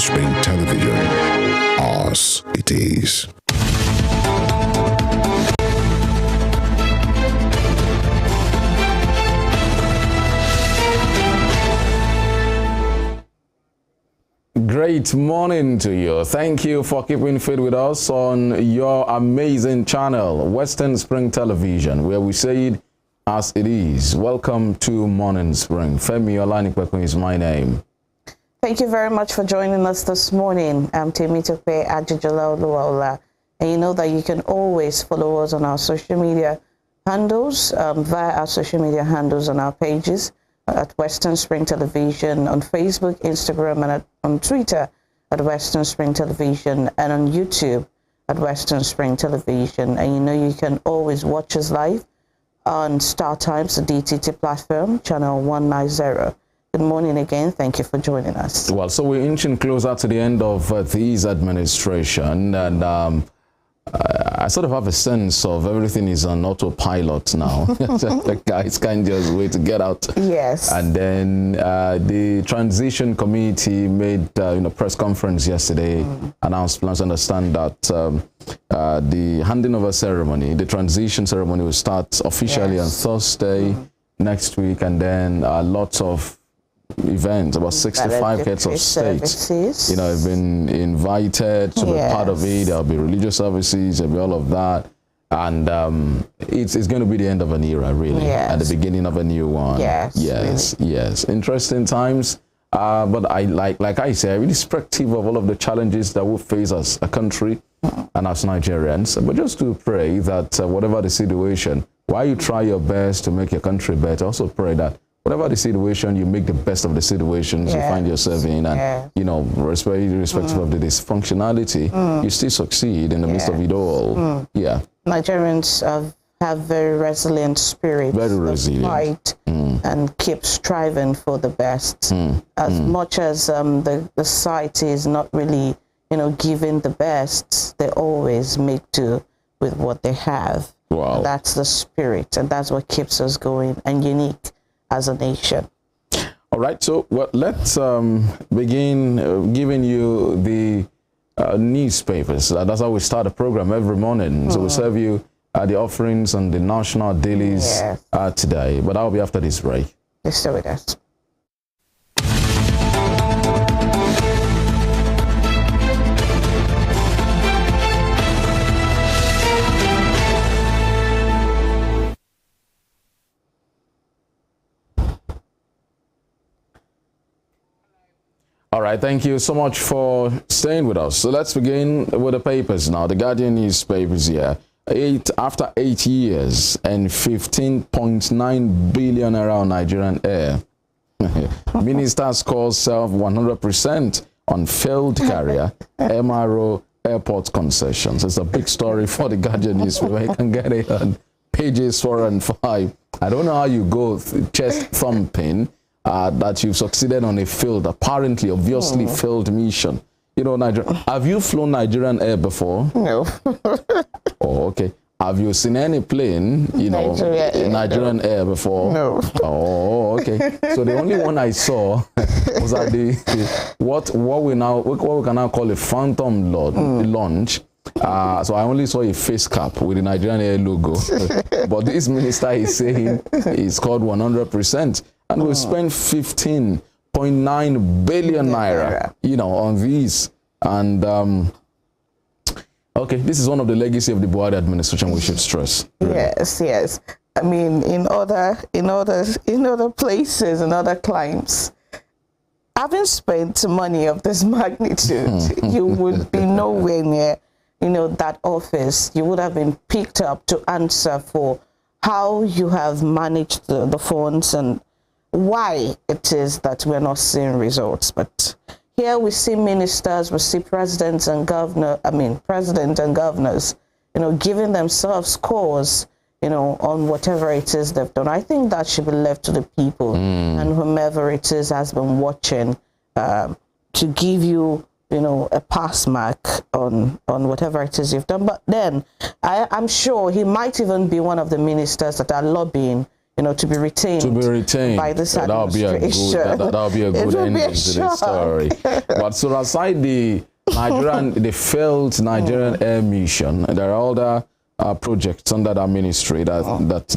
Spring Television. Ours it is. Great morning to you. Thank you for keeping faith with us on your amazing channel, Western Spring Television, where we say it as it is. Welcome to Morning Spring. FEMI OLANIPEKUN is my name. Thank you very much for joining us this morning. I'm TEMITOPE, AJIJOLAOLUWA. And you know that you can always follow us on our social media handles, via our social media handles on our pages at Western Spring Television, on Facebook, Instagram, and on Twitter at Western Spring Television, and on YouTube at Western Spring Television. And you know you can always watch us live on Star Times, the DTT platform, channel 190. Good morning again. Thank you for joining us. Well, so we're inching closer to the end of this administration, and I sort of have a sense of everything is on autopilot now. The guys can't just wait to get out. Yes. And then the transition committee made press conference yesterday, announced plans to understand that the handing over ceremony, the transition ceremony, will start officially on Thursday next week, and then lots of events, about 65 heads of state, have been invited to be part of it. There'll be religious services, there'll be all of that, and it's going to be the end of an era, really, at the beginning of a new one. Yes. Interesting times, but I like I say, irrespective of all of the challenges that we face as a country and as Nigerians, but just to pray that whatever the situation, while you try your best to make your country better, also pray that whatever the situation, you make the best of the situations you find yourself in, and irrespective of the dysfunctionality, you still succeed in the midst of it all. Nigerians have very resilient spirit, very resilient, fight and keep striving for the best. As much as the society is not really, giving the best, they always make do with what they have. Wow, and that's the spirit, and that's what keeps us going and unique as a nation. All right, so let's begin giving you the newspapers. That's how we start the program every morning. So we serve you the offerings and the national dailies today, but I'll be after this break. Stay with us. All right, thank you so much for staying with us. So let's begin with the papers now. The Guardian newspapers here. After 8 years and 15.9 billion around Nigerian Air. Minister scores self 100% on failed carrier, MRO airport concessions. It's a big story for the Guardian newspaper. You can get it on pages 4 and 5. I don't know how you go chest thumping that you've succeeded on a failed, obviously failed mission. Have you flown Nigerian Air before? No. Oh, okay. Have you seen any plane, Nigerian Air before? No. Oh, okay. So the only one I saw was at what we can now call a phantom launch. So I only saw a face cap with the Nigerian Air logo. But this minister is saying it's called 100%. And we spent 15.9 billion naira, on these. And okay, this is one of the legacy of the Buhari administration we should stress. Really. Yes. I mean, in other places, in other climes, having spent money of this magnitude, you would be nowhere near, that office. You would have been picked up to answer for how you have managed the funds and why it is that we're not seeing results. But here we see ministers, we see presidents and governors, giving themselves scores, on whatever it is they've done. I think that should be left to the people and whomever it is has been watching to give you, a pass mark on whatever it is you've done. But then I'm sure he might even be one of the ministers that are lobbying, to be retained. By this administration. That'll be a good ending to this story. But so aside the failed Nigerian air mission, there are other projects under that ministry that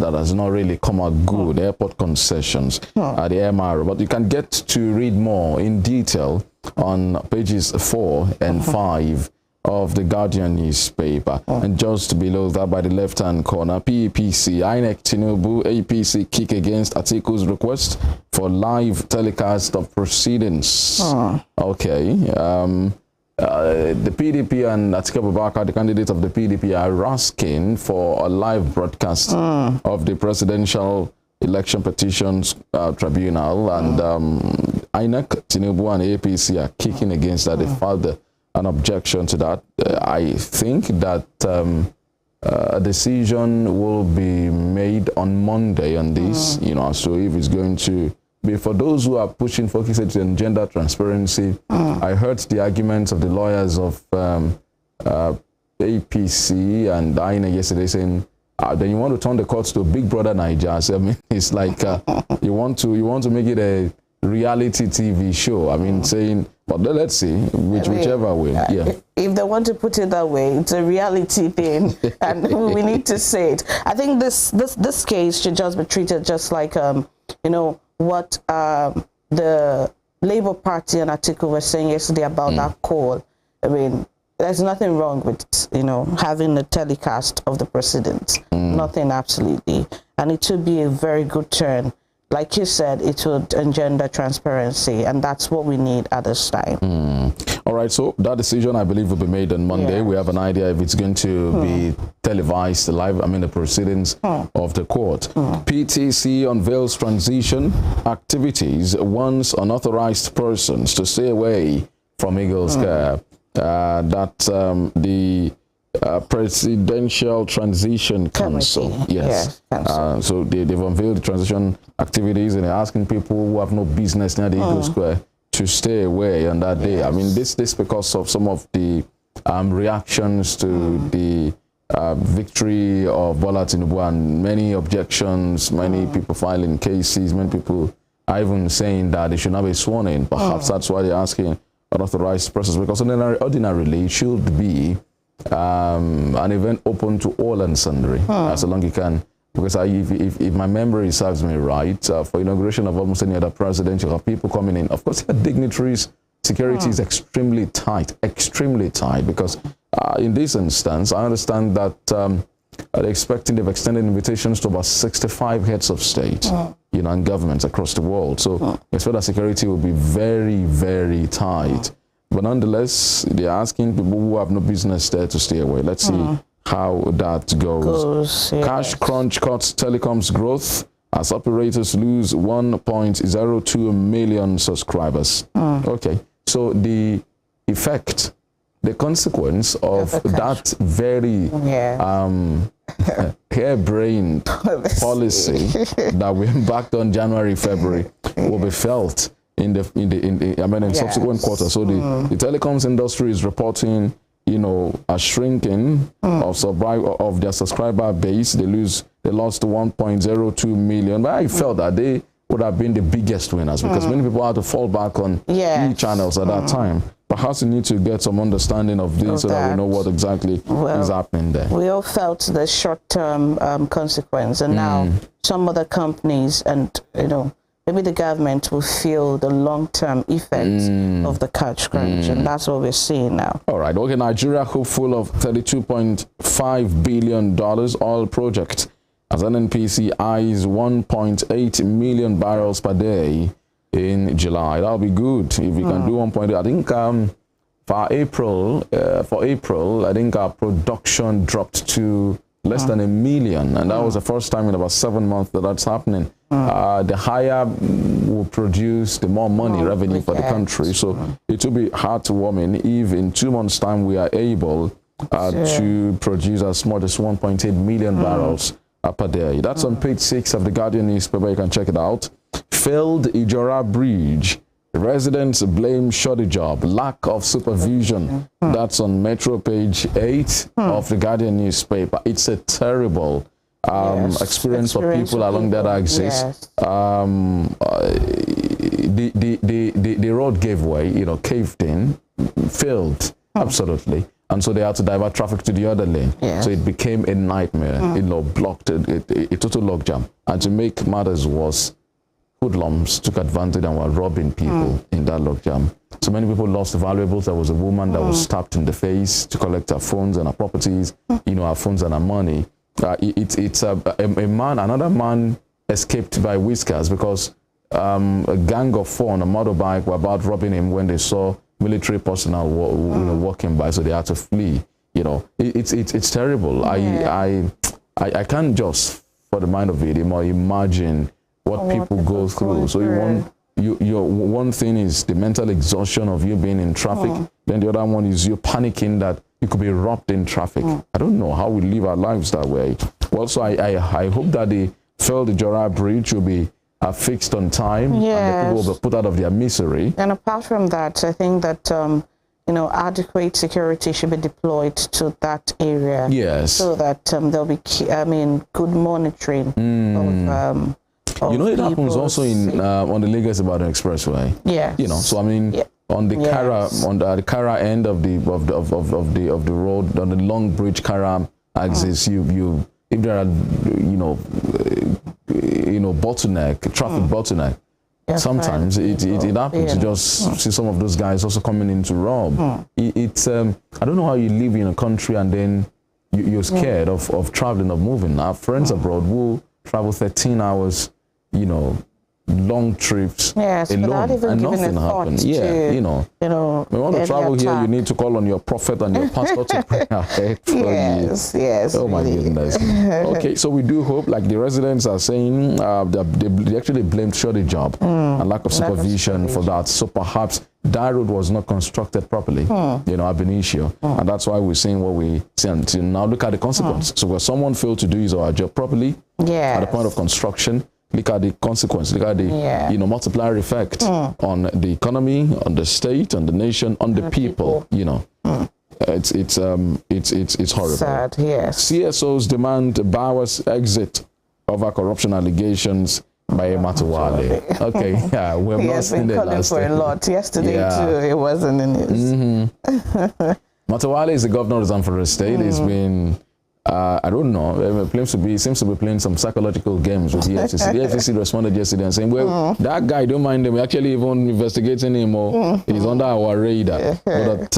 has not really come out good. Airport concessions at the MRO. But you can get to read more in detail on pages 4 and 5 of the Guardian newspaper. And just below that, by the left-hand corner, PEPC, INEC Tinubu, APC kick against Atiku's request for live telecast of proceedings. Okay. The PDP and Atiku Abubakar, the candidate of the PDP, are asking for a live broadcast of the Presidential Election Petitions Tribunal, and INEC, Tinubu, and APC are kicking against that. They filed an objection to that. I think that a decision will be made on Monday on this, so if it's going to be for those who are pushing focus on gender transparency. I heard the arguments of the lawyers of APC and INEC yesterday saying, then you want to turn the courts to Big Brother Nigeria. So, I mean, it's like you want to make it a reality TV show. I mean, saying, but let's see, whichever way. Yeah. If they want to put it that way, it's a reality thing, and we need to say it. I think this case should just be treated just like what the Labour Party and Atiku were saying yesterday about that call. I mean, there's nothing wrong with having a telecast of the proceedings. Nothing, absolutely, and it would be a very good turn. Like you said, it would engender transparency, and that's what we need at this time. All right, so that decision, I believe, will be made on Monday. Yeah. We have an idea if it's going to be televised live, the proceedings of the court. PTC unveils transition activities, warns unauthorized persons to stay away from Eagles Care. The Presidential Transition Council. Yes. So they've unveiled the transition activities, and they're asking people who have no business near the Eagle Square to stay away on that day. I mean, this because of some of the reactions to the victory of Bola Tinubu, and many objections, many people filing cases, many people are even saying that they should not be sworn in. Perhaps that's why they're asking unauthorized persons, because ordinarily it should be an event open to all and sundry, as long as you can. Because if my memory serves me right, for inauguration of almost any other president, you have people coming in. Of course, dignitaries. Security is extremely tight, because in this instance, I understand that they've extended invitations to about 65 heads of state, and governments across the world. So I expect that security will be very, very tight. But nonetheless, they're asking people who have no business there to stay away. Let's see how that goes. Cash crunch cuts telecoms growth as operators lose 1.02 million subscribers. Okay, so the effect, the consequence of that very harebrained policy that we embarked on January, February will be felt in subsequent quarters. So the telecoms industry is reporting, a shrinking of their subscriber base. They lost 1.02 million. But I felt that they would have been the biggest winners, because many people had to fall back on e-channels at that time. Perhaps we need to get some understanding of this so that we know what exactly is happening there. We all felt the short-term consequence, and now some other companies and, maybe the government will feel the long-term effects of the cash crunch, and that's what we're seeing now. All right. Okay, Nigeria hopeful of $32.5 billion oil project as NNPC eyes 1.8 million barrels per day in July. That'll be good if we can do 1.8. I think for April, I think our production dropped to less than 1 million, and that was the first time in about 7 months that's happening. The higher will produce, the more money, revenue for the country. So it will be heartwarming if in 2 months' time we are able to produce as much as 1.8 million barrels per day. That's on page 6 of the Guardian newspaper. You can check it out. Failed Ijora Bridge. Residents blame shoddy job, lack of supervision. That's on Metro page 8 of the Guardian newspaper. It's a terrible experience for people along that axis. The road gave way, caved in, failed, absolutely. And so they had to divert traffic to the other lane. So it became a nightmare, blocked a total logjam. And to make matters worse, hoodlums took advantage and were robbing people in that logjam. So many people lost valuables. There was a woman that was stabbed in the face to collect her phones and her properties, her phones and her money. Another man escaped by whiskers because a gang of 4 on a motorbike were about robbing him when they saw military personnel walking by, so they had to flee. It's terrible. I can't just, for the mind of it, imagine what people go through. So one thing is the mental exhaustion of you being in traffic. Then the other one is you panicking that you could be robbed in traffic. I don't know how we live our lives that way. Also, I hope that the Jora Bridge will be fixed on time, and the people will be put out of their misery. And apart from that, I think that adequate security should be deployed to that area. So that there'll be, good monitoring of it happens also in on the Lagos-Ibadan Expressway. So on the Kara end of the road, on the Long Bridge Kara axis, if there are traffic bottleneck, sometimes it happens to just see some of those guys also coming in to rob. I don't know how you live in a country and then you're scared of traveling, of moving. I have friends abroad who travel 13 hours, long trips alone, and nothing happens. We want to travel here, you need to call on your prophet and your pastor to pray ahead for you. Oh my goodness. Okay, so we do hope, like the residents are saying, they actually blamed shortage job and lack of supervision for that. So perhaps that road was not constructed properly, ab initio, and that's why we're seeing what we see until now. Look at the consequence. So where someone failed to do his or her job properly at the point of construction, look at the consequence, look at the multiplier effect on the economy, on the state, on the nation, on the people. It's horrible. Sad, CSOs demand Bauer's exit over corruption allegations by Matawale. Okay, we have not seen that last for a lot. Yesterday too, it wasn't in news. Matawale is the governor of Zamfara State. He's been I don't know. Seems to be playing some psychological games with the FCC. The FCC responded yesterday and saying, "Well, that guy, don't mind him. We're actually even investigating him, or he's under our radar." But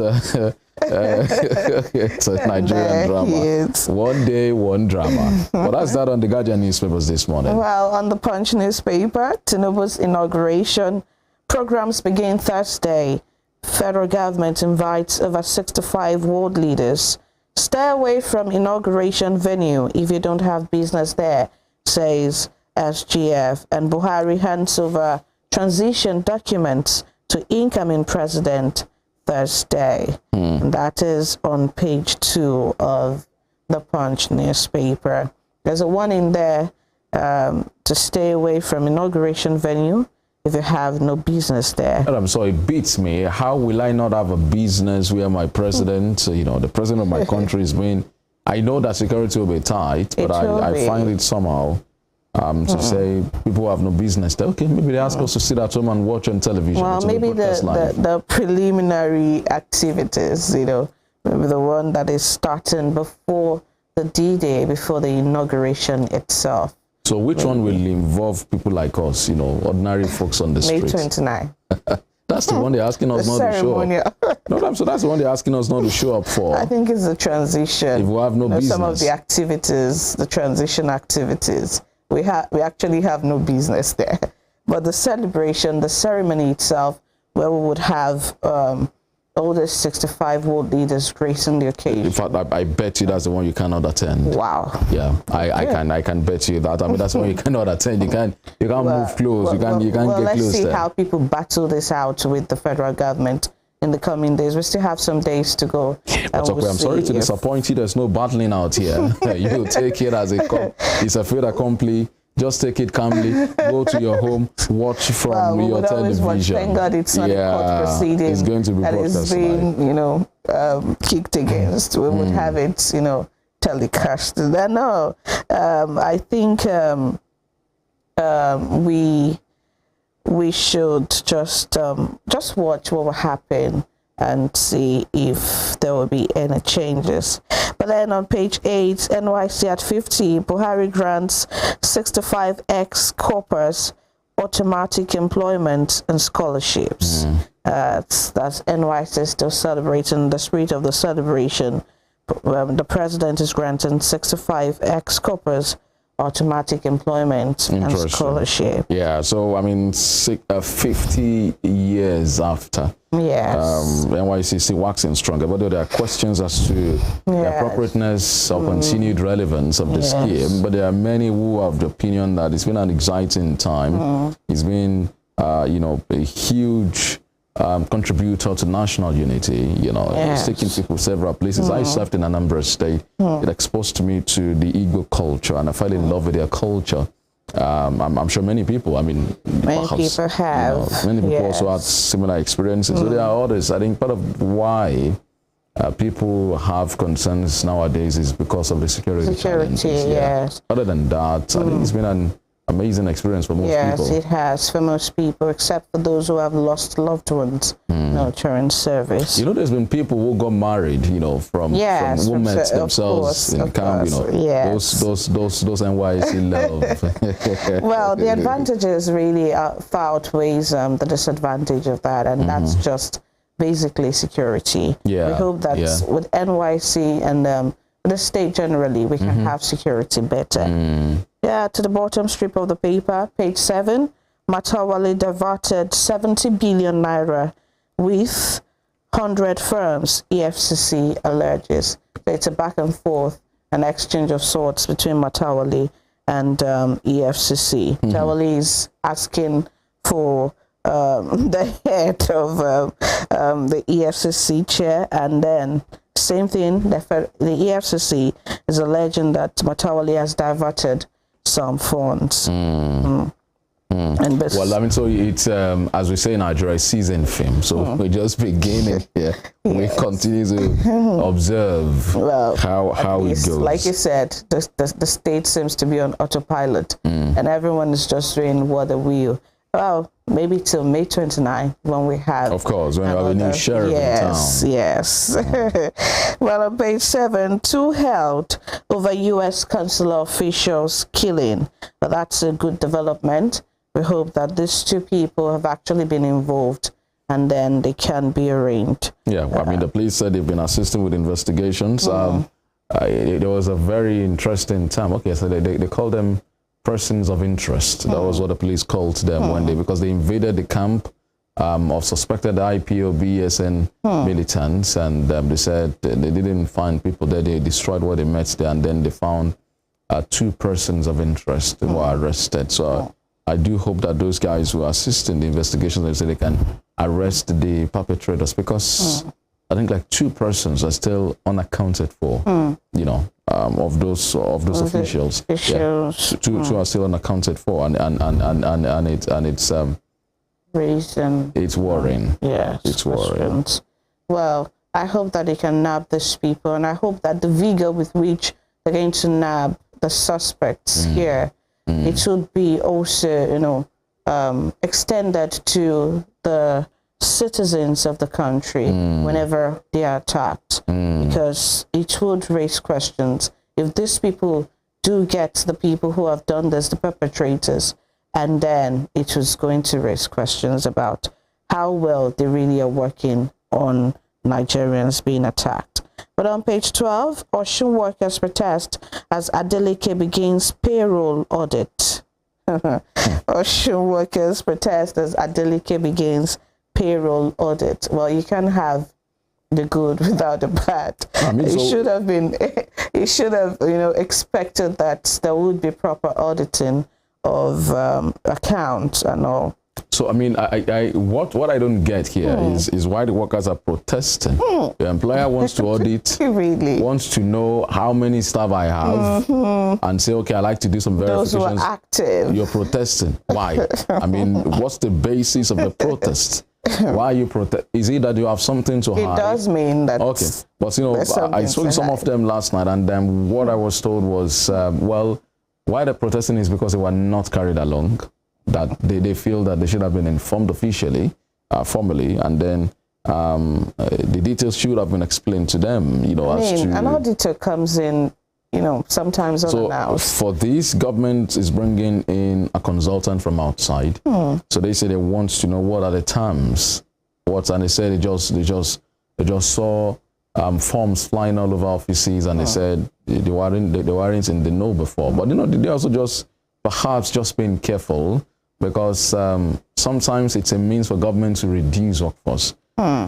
it's a Nigerian drama. One day, one drama. But that's that on the Guardian newspapers this morning. Well, on the Punch newspaper, Tinubu's inauguration programs begin Thursday. Federal government invites over 65 world leaders. Stay away from inauguration venue if you don't have business there, says SGF. And Buhari hands over transition documents to incoming president Thursday. And that is on page 2 of the Punch newspaper. There's a warning there to stay away from inauguration venue if you have no business there. I'm sorry, it beats me. How will I not have a business where my president, the president of my country is being... I know that security will be tight, but I find it somehow to say people have no business there. Okay, maybe they ask us to sit at home and watch on television. Well, maybe the preliminary activities, maybe the one that is starting before the D-Day, before the inauguration itself. So which one will involve people like us, ordinary folks on the streets? May 29. That's the one they're asking us not to show up. No, so that's the one they're asking us not to show up for. I think it's the transition. If we have no business. Some of the activities, the transition activities, we actually have no business there. But the celebration, the ceremony itself, where we would have all the 65 world leaders gracing the occasion. In fact, I bet you that's the one you cannot attend. Wow. Yeah, I can bet you that. I mean, that's the one you cannot attend. You can't move close. You can't get close. Let's see how people battle this out with the federal government in the coming days. We still have some days to go. But I'm sorry to disappoint you. There's no battling out here. You take it as it's a fait accompli. Just take it calmly, go to your home, watch from your television. Thank God it's not a court proceeding. It's going to be that is being, kicked against. We would have it, telecasted. I know. I think we should just watch what will happen and see if there will be any changes. But then on page 8, NYC at 50, Buhari grants 65 ex-corpers automatic employment and scholarships. That's NYC still celebrating the spirit of the celebration. The president is granting 65 ex-corpers automatic employment and scholarship. Yeah, so I mean, 50 years after, NYCC waxing stronger, but there are questions as to the appropriateness or continued relevance of the scheme. But there are many who have the opinion that it's been an exciting time. It's been, you know, a huge contributor to national unity. You know, it's taking people several places. I served in Anambra State. It exposed me to the Igbo culture, and I fell in love with their culture. I'm sure many people, I mean, many people have. You know, many people also had similar experiences. So there are others. I think part of why people have concerns nowadays is because of the security challenges. Yes. Other than that, I think it's been an amazing experience for most people. Yes, it has for most people, except for those who have lost loved ones, you know, during service. You know, there's been people who got married, you know, from who met themselves in camp, you know, those NYC love. Well, the advantages really far outweighs the disadvantage of that, and that's just basically security. We hope that with NYC and the state generally, we can have security better. Yeah, to the bottom strip of the paper, page 7, Matawale diverted 70 billion naira with 100 firms, EFCC alleges. So it's a back and forth, an exchange of sorts between Matawale and EFCC. Matawale is asking for the head of the EFCC chair, and then same thing, the EFCC is alleging that Matawale has diverted some funds. And well, I mean, so it's as we say in Nigeria, season film. So we just beginning here. We continue to observe how it goes. Like you said, the state seems to be on autopilot, and everyone is just doing what they will. Well, maybe till May 29 when we have, of course, when we have a new sheriff in town. Yes. Well, on page 7, 2 held over U.S. consular officials killing. But that's a good development. We hope that these 2 people have actually been involved, and then they can be arraigned. Yeah, well, I mean, the police said they've been assisting with investigations. It was a very interesting time. Okay, so they called them persons of interest. That was what the police called them one day, because they invaded the camp of suspected IPOB militants, and they said they didn't find people there. They destroyed what they met there, and then they found 2 persons of interest who were arrested. So I do hope that those guys who are assisting the investigations, they can arrest the perpetrators, because I think like 2 persons are still unaccounted for, you know, of those officials. Yeah. Two are still unaccounted for, and it's it's worrying. Yeah, it's worrying. Well, I hope that they can nab these people, and I hope that the vigor with which they're going to nab the suspects here, it should be also, you know, extended to the citizens of the country whenever they are attacked, because it would raise questions if these people do get the people who have done this, the perpetrators, and then it was going to raise questions about how well they really are working on Nigerians being attacked. But on page 12, Osun workers protest as Adeleke begins payroll audit. Osun workers protest as Adeleke begins payroll audit. Well, you can't have the good without the bad. I mean, it should have been, you should have, you know, expected that there would be proper auditing of accounts and all. So I mean, what I don't get here is why the workers are protesting. The employer wants to audit, really wants to know how many staff I have, and say, okay, I like to do some verifications. Those who are active. You're protesting. Why? I mean, what's the basis of the protest? Why are you Is it that you have something to hide? It does mean that. Okay, but you know, I spoke to some of them last night, and then what I was told was, well, why they're protesting is because they were not carried along. That they feel that they should have been informed officially, formally, and then the details should have been explained to them. You know, as to an auditor comes in, you know, sometimes unannounced. So for this, government is bringing in a consultant from outside. So they say they want to know what are the terms, and they said they just saw forms flying all over offices, and they said they weren't in the know before. But you know, they also perhaps just being careful, because sometimes it's a means for government to reduce workforce.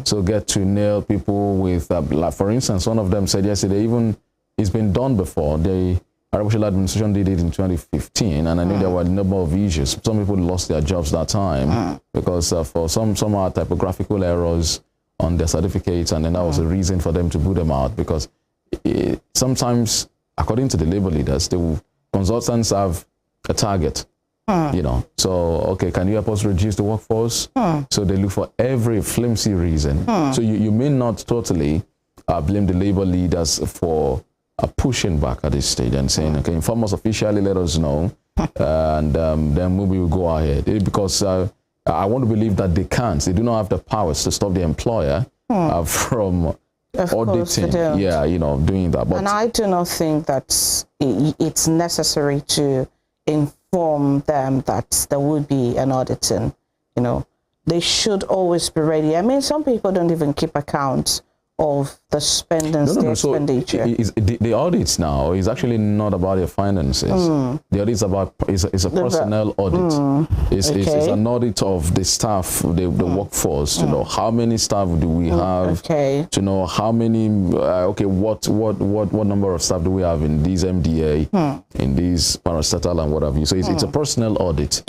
So get to nail people with, like for instance, one of them said yesterday, even it's been done before. The Artificial Administration did it in 2015, and I knew there were a number of issues. Some people lost their jobs that time because for some typographical errors on their certificates, and then that was a reason for them to boot them out, because sometimes, according to the labor leaders, the consultants have a target. You know, so okay, can you help us reduce the workforce? So they look for every flimsy reason. So you may not totally blame the labor leaders for pushing back at this stage and saying, okay, inform us officially, let us know, and then maybe we'll go ahead. Because I want to believe that they can't. They do not have the powers to stop the employer from auditing. Yeah, you know, doing that. But, and I do not think that it's necessary to inform them that there would be an auditing. You know, they should always be ready. I mean, some people don't even keep accounts of the spending, expenditure. So the audits now is actually not about your finances. The audit is a personnel audit. It's an audit of the staff, the workforce, to know how many staff do we have, to know how many, what number of staff do we have in these MDA, in these parastatal and what have you. So it's a personnel audit,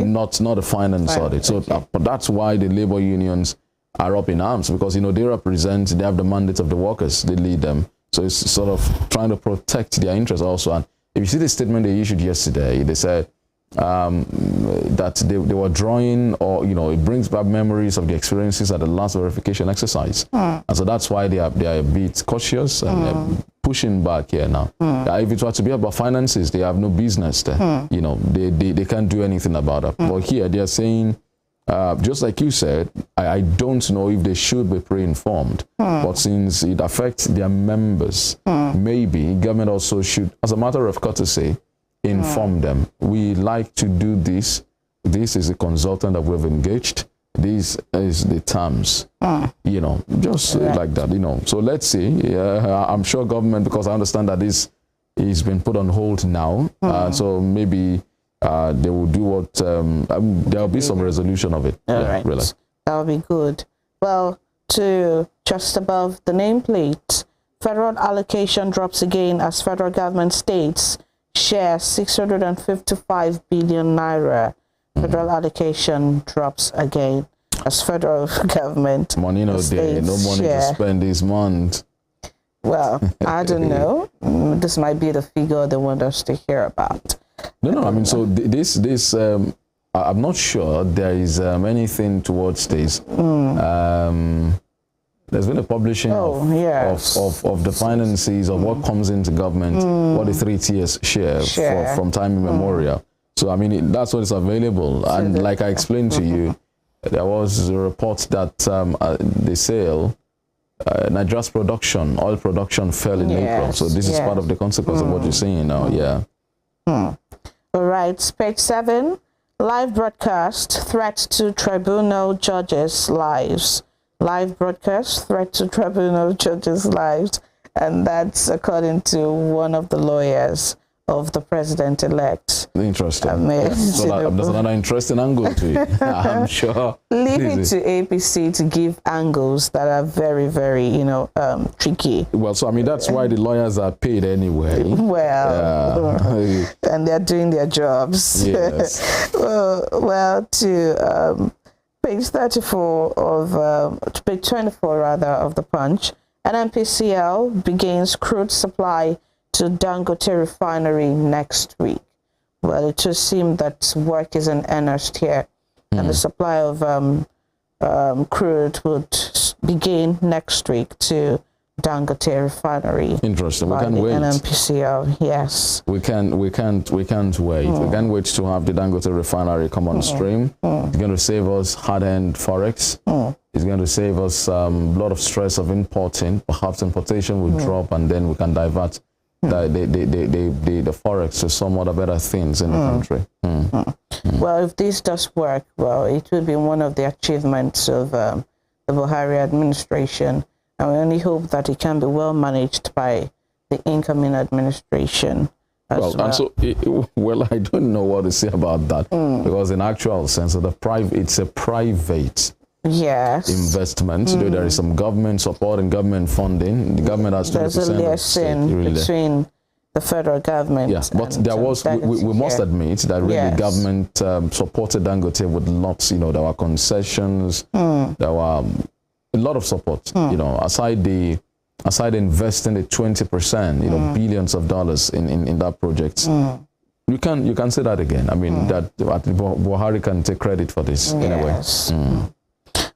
not a finance audit. So that's why the labor unions are up in arms, because you know they have the mandates of the workers, they lead them, so it's sort of trying to protect their interests also. And if you see the statement they issued yesterday, they said that they were drawing, or you know, it brings back memories of the experiences at the last verification exercise, and so that's why they are a bit cautious and they're pushing back here now. If it were to be about finances, they have no business there. You know, they can't do anything about it. But here they are saying, just like you said, I don't know if they should be pre-informed, but since it affects their members, maybe government also should, as a matter of courtesy, inform them. We like to do this. This is a consultant that we've engaged. This is the terms, you know, just like that, you know. So let's see. I'm sure government, because I understand that this has been put on hold now, so maybe they will do what, there will be some resolution of it. Right. Really. That will be good. Well, to just above the nameplate, federal allocation drops again as federal government states share 655 billion naira. Federal allocation drops again as federal government. Money no day, no money to spend this month. Well, I don't know. This might be the figure they want us to hear about. No, I mean, so this I'm not sure there is anything towards this. There's been a publishing of the finances of what comes into government, what the 3 tiers share. From time immemorial. So I mean, that's what is available. And like I explained to you, there was a report that the sale, Nigeria's production, oil production fell in April. So this is part of the consequence of what you're saying now. Yeah. All right, page 7, live broadcast, threat to tribunal judges' lives. Live broadcast, threat to tribunal judges' lives. And that's according to one of the lawyers of the president-elect. Interesting. So there's another interesting angle to it. I'm sure. Leave it to APC to give angles that are very, very, you know, tricky. Well, so I mean, that's why the lawyers are paid anyway. Well, and they're doing their jobs. Yes. well, to page 34 of, page 24 rather, of the Punch, NNPCL begins crude supply to Dangote refinery next week. Well, it just seemed that work is in earnest here, and the supply of crude would begin next week to Dangote refinery. Interesting. We can wait. NNPCL, yes. We can't wait. We can't wait to have the Dangote refinery come on stream. It's going to save us hard-earned forex. It's going to save us a lot of stress of importing. Perhaps importation will drop, and then we can divert the forex to some other better things in the country. Well, if this does work, well, it will be one of the achievements of the Buhari administration. And we only hope that it can be well managed by the incoming administration as well. And so, I don't know what to say about that, because in actual sense, it's a private investment. Though there is some government support and government funding. The government has 20% There's a liaison between the federal government. Yes, but there was, we must admit that really government supported Dangote with lots, there were concessions, there were a lot of support, aside investing the 20%, billions of dollars in that project. You can say that again. I mean, that Buhari can take credit for this in a way.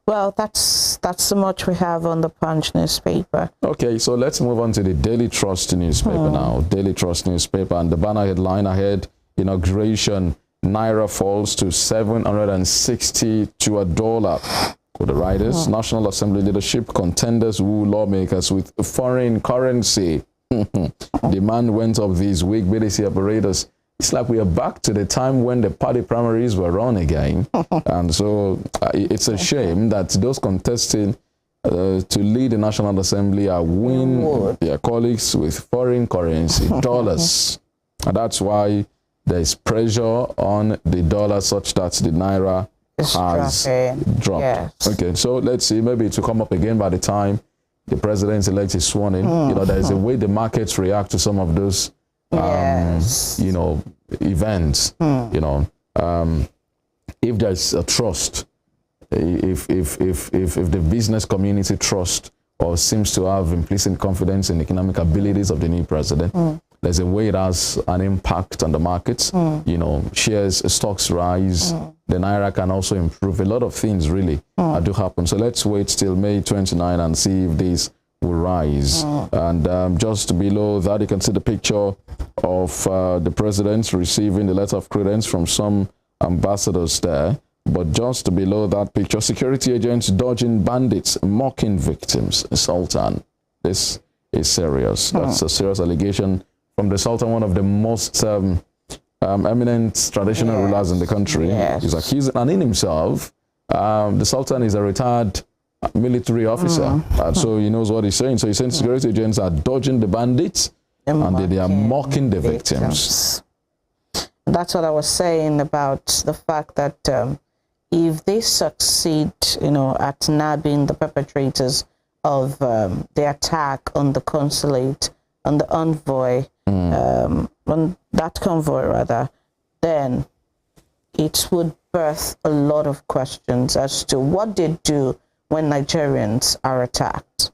Well, that's so much we have on the Punch newspaper. Okay, so let's move on to the Daily Trust newspaper now. Daily Trust newspaper, and the banner headline ahead: inauguration, Naira falls to 760 to $1. For the writers, National Assembly leadership contenders woo lawmakers with foreign currency. Demand went up this week. BDC operators. It's like we are back to the time when the party primaries were on again. And so it's a shame that those contesting to lead the National Assembly are winning their colleagues with foreign currency, dollars. And that's why there is pressure on the dollar such that the Naira has dropped. Yes. Okay, so let's see, maybe it will come up again by the time the president-elect is sworn in. There's a way the markets react to some of those events. If there's a trust, if the business community trust or seems to have implicit confidence in the economic abilities of the new president, there's a way it has an impact on the markets. Shares, stocks rise, the Naira can also improve. A lot of things really do happen. So let's wait till May 29 and see if this will rise. And just below that, you can see the picture of the president receiving the letter of credence from some ambassadors there. But just below that picture, security agents dodging bandits, mocking victims. Sultan. This is serious. That's a serious allegation from the Sultan, one of the most eminent traditional rulers in the country. He's accused, and in himself, the Sultan is a retired military officer, so he knows what he's saying. So he's saying security agents are dodging the bandits and they are mocking the victims. That's what I was saying about the fact that if they succeed, at nabbing the perpetrators of the attack on the consulate, on the envoy, on that convoy rather, then it would birth a lot of questions as to what they do when Nigerians are attacked.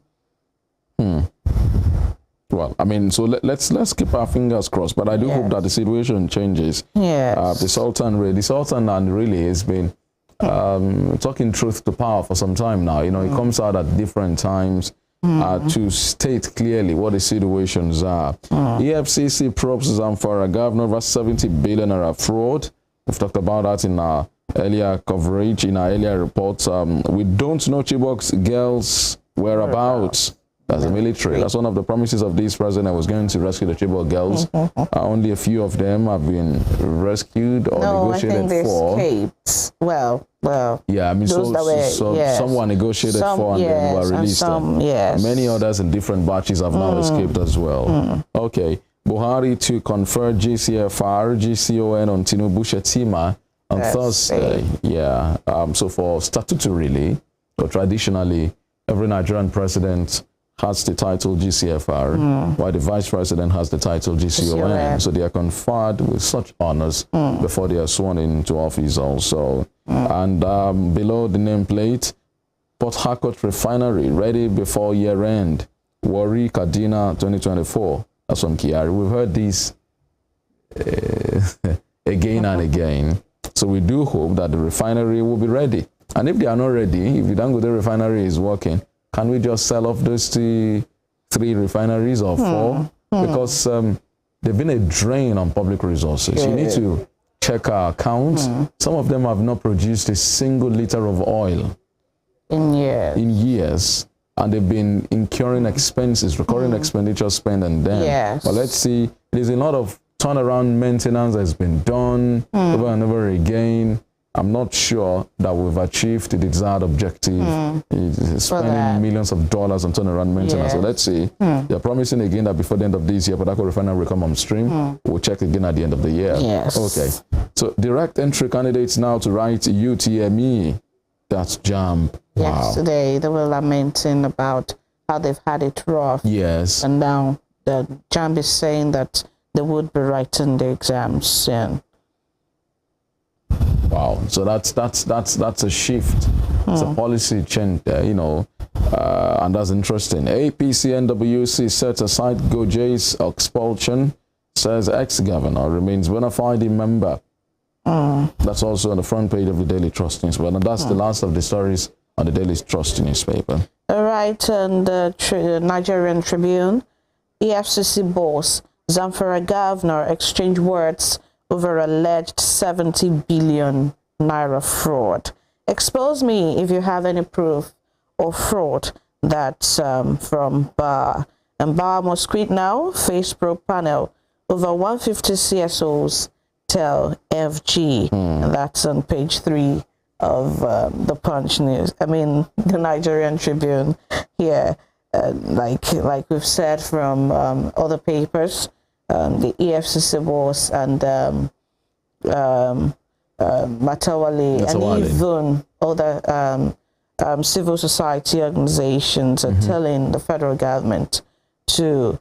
Well, I mean, so let's keep our fingers crossed, but I do hope that the situation changes. The Sultan really has been talking truth to power for some time now. He comes out at different times to state clearly what the situations are. EFCC probes Zamfara governor over 70 billion naira fraud. We've talked about that in our earlier coverage, in our earlier reports. We don't know Chibok's girls' whereabouts. That's the military. That's one of the promises of this president. Was going to rescue the Chibok girls. Only a few of them have been rescued or negotiated for. Escaped. Well. Yeah, I mean, someone negotiated for and then were released. Many others in different batches have now escaped as well. Okay, Buhari to confer GCFR, GCON on Tinubu Shetima on Thursday. So for statutorily or traditionally, every Nigerian president has the title GCFR, while the vice president has the title GCON. So they are conferred with such honors before they are sworn into office also. And below the nameplate, Port Harcourt Refinery ready before year end. Warri Kaduna 2024. That's from Kiari. We've heard this again and again. So we do hope that the refinery will be ready. And if they are not ready, if the Dangote refinery is working, can we just sell off those 3 refineries or 4? Because there's been a drain on public resources. You need to check our accounts. Some of them have not produced a single liter of oil in years. And they've been incurring expenses, recurring expenditure spend and then. But let's see, there's a lot of turnaround maintenance that's been done over and over again. I'm not sure that we've achieved the desired objective, spending millions of dollars on turnaround maintenance. So let's see. They're promising again that before the end of this year, Port Refinery will come on stream. We'll check again at the end of the year. Okay. So direct entry candidates now to write UTME. That's JAMB. Wow. Yesterday, they were lamenting about how they've had it rough. Yes. And now the JAMB is saying that they would be writing the exams soon. Wow. So that's a shift. It's a policy change there, you know, and that's interesting. APC NWC sets aside Gojay's expulsion, says ex-governor remains bona fide member. That's also on the front page of the Daily Trust newspaper. And that's the last of the stories on the Daily Trust newspaper. All right, and the Nigerian Tribune, EFCC boss, Zamfara governor exchange words over alleged 70 billion naira fraud. Expose me if you have any proof of fraud. That's from Bar. And Bar must quit now, face probe panel. Over 150 CSOs tell FG. And that's on page 3 of the Punch News. I mean, the Nigerian Tribune here. Like we've said from other papers, the EFCC boss and Matawale and even other civil society organizations are telling the federal government to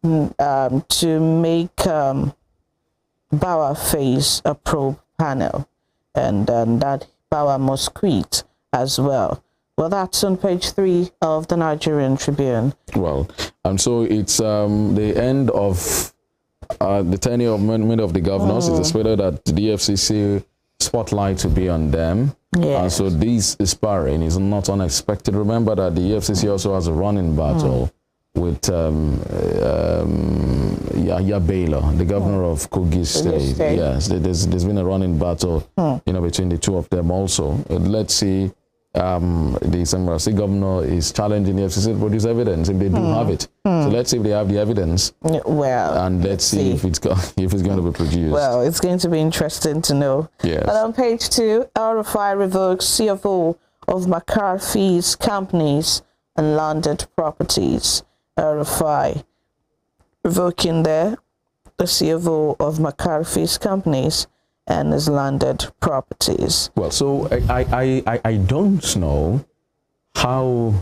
make Bauer face a probe panel, and that Bauer must quit as well. Well, that's on page 3 of the Nigerian Tribune. Well, and so it's the end of the tenure of many of the governors. It's expected that the FCC spotlight to be on them. And so this sparring is not unexpected. Remember that the FCC also has a running battle with Yahya Bello, the governor of Kogi State. Yes, there's been a running battle, you know, between the two of them also. Let's see. The Samrasi governor is challenging the FCC to produce evidence if they do have it. So let's see if they have the evidence. Well, and let's see if it's going to be produced. Well, it's going to be interesting to know. Yes. But on page 2, El-Rufai revokes CFO of McCarthy's companies and landed properties. El-Rufai revoking the CFO of McCarthy's companies and his landed properties. Well, so I don't know how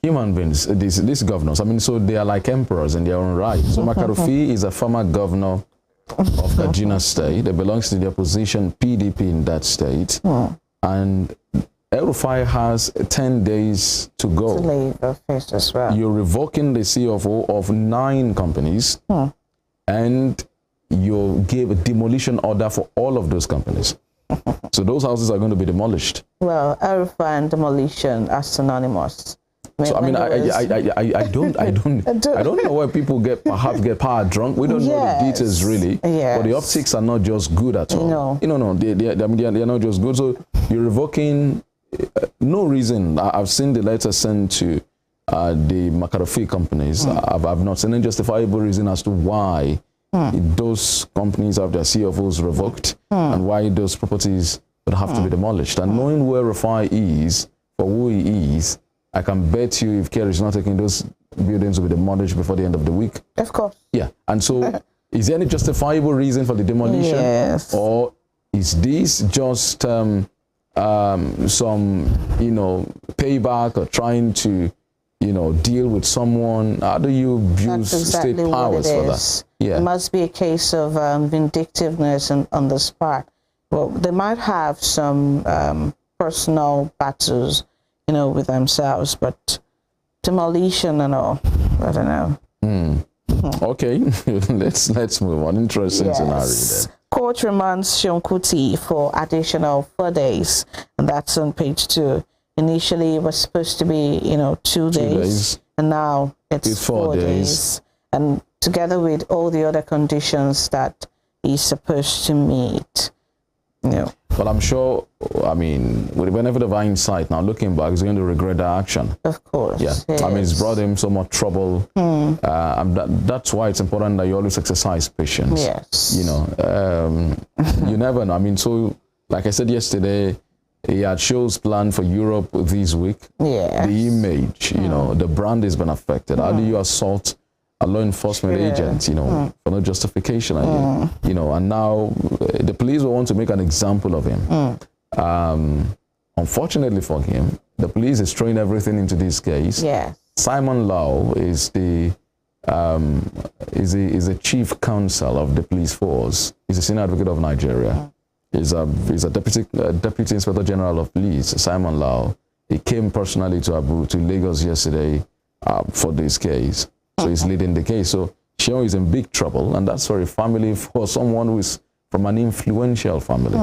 human beings, these governors, I mean, so they are like emperors in their own right. So Makarufi is a former governor of Kaduna State. It belongs to the opposition PDP in that state. And El-Rufai has 10 days to go. To leave office as well. You're revoking the CFO of 9 companies and you gave a demolition order for all of those companies. So those houses are going to be demolished. Well, El-Rufai and demolition are synonymous. So I mean, I don't know why people get power drunk. We don't know the details really. But the optics are not just good at all. No. No, they're not just good. So you're revoking no reason. I've seen the letter sent to the Makarufi companies. I've not seen any justifiable reason as to why those companies have their CFOs revoked and why those properties would have to be demolished. And knowing where Rufai is, for who he is, I can bet you if care is not taking, those buildings will be demolished before the end of the week. Of course. Yeah. And so is there any justifiable reason for the demolition? Yes. Or is this just some, payback or trying to, deal with someone? How do you use state powers for that? Yeah. It must be a case of vindictiveness on the spot. Well, they might have some personal battles, with themselves, but demolition and all, I don't know. Okay, let's move on. Interesting scenario then. Court remands Shonkuti for additional 4 days, and that's on page 2. Initially, it was supposed to be, 2 days, and now it's 4 days. And together with all the other conditions that he's supposed to meet. But I'm sure, with the benefit of hindsight, now looking back, he's going to regret that action. Of course. Yeah. Yes. It's brought him so much trouble. That's why it's important that you always exercise patience. Yes. You never know. So, like I said yesterday, he had shows planned for Europe this week. Yeah. The image, the brand has been affected. How do you assault a law enforcement agent, for no justification? And now the police will want to make an example of him. Unfortunately for him, the police is throwing everything into this case. Yeah. Simon Lau is the chief counsel of the police force. He's a senior advocate of Nigeria. He's a deputy inspector general of police, Simon Lau. He came personally to Lagos yesterday for this case. So he's leading the case. So Shion is in big trouble, and that's for a family, for someone who is from an influential family.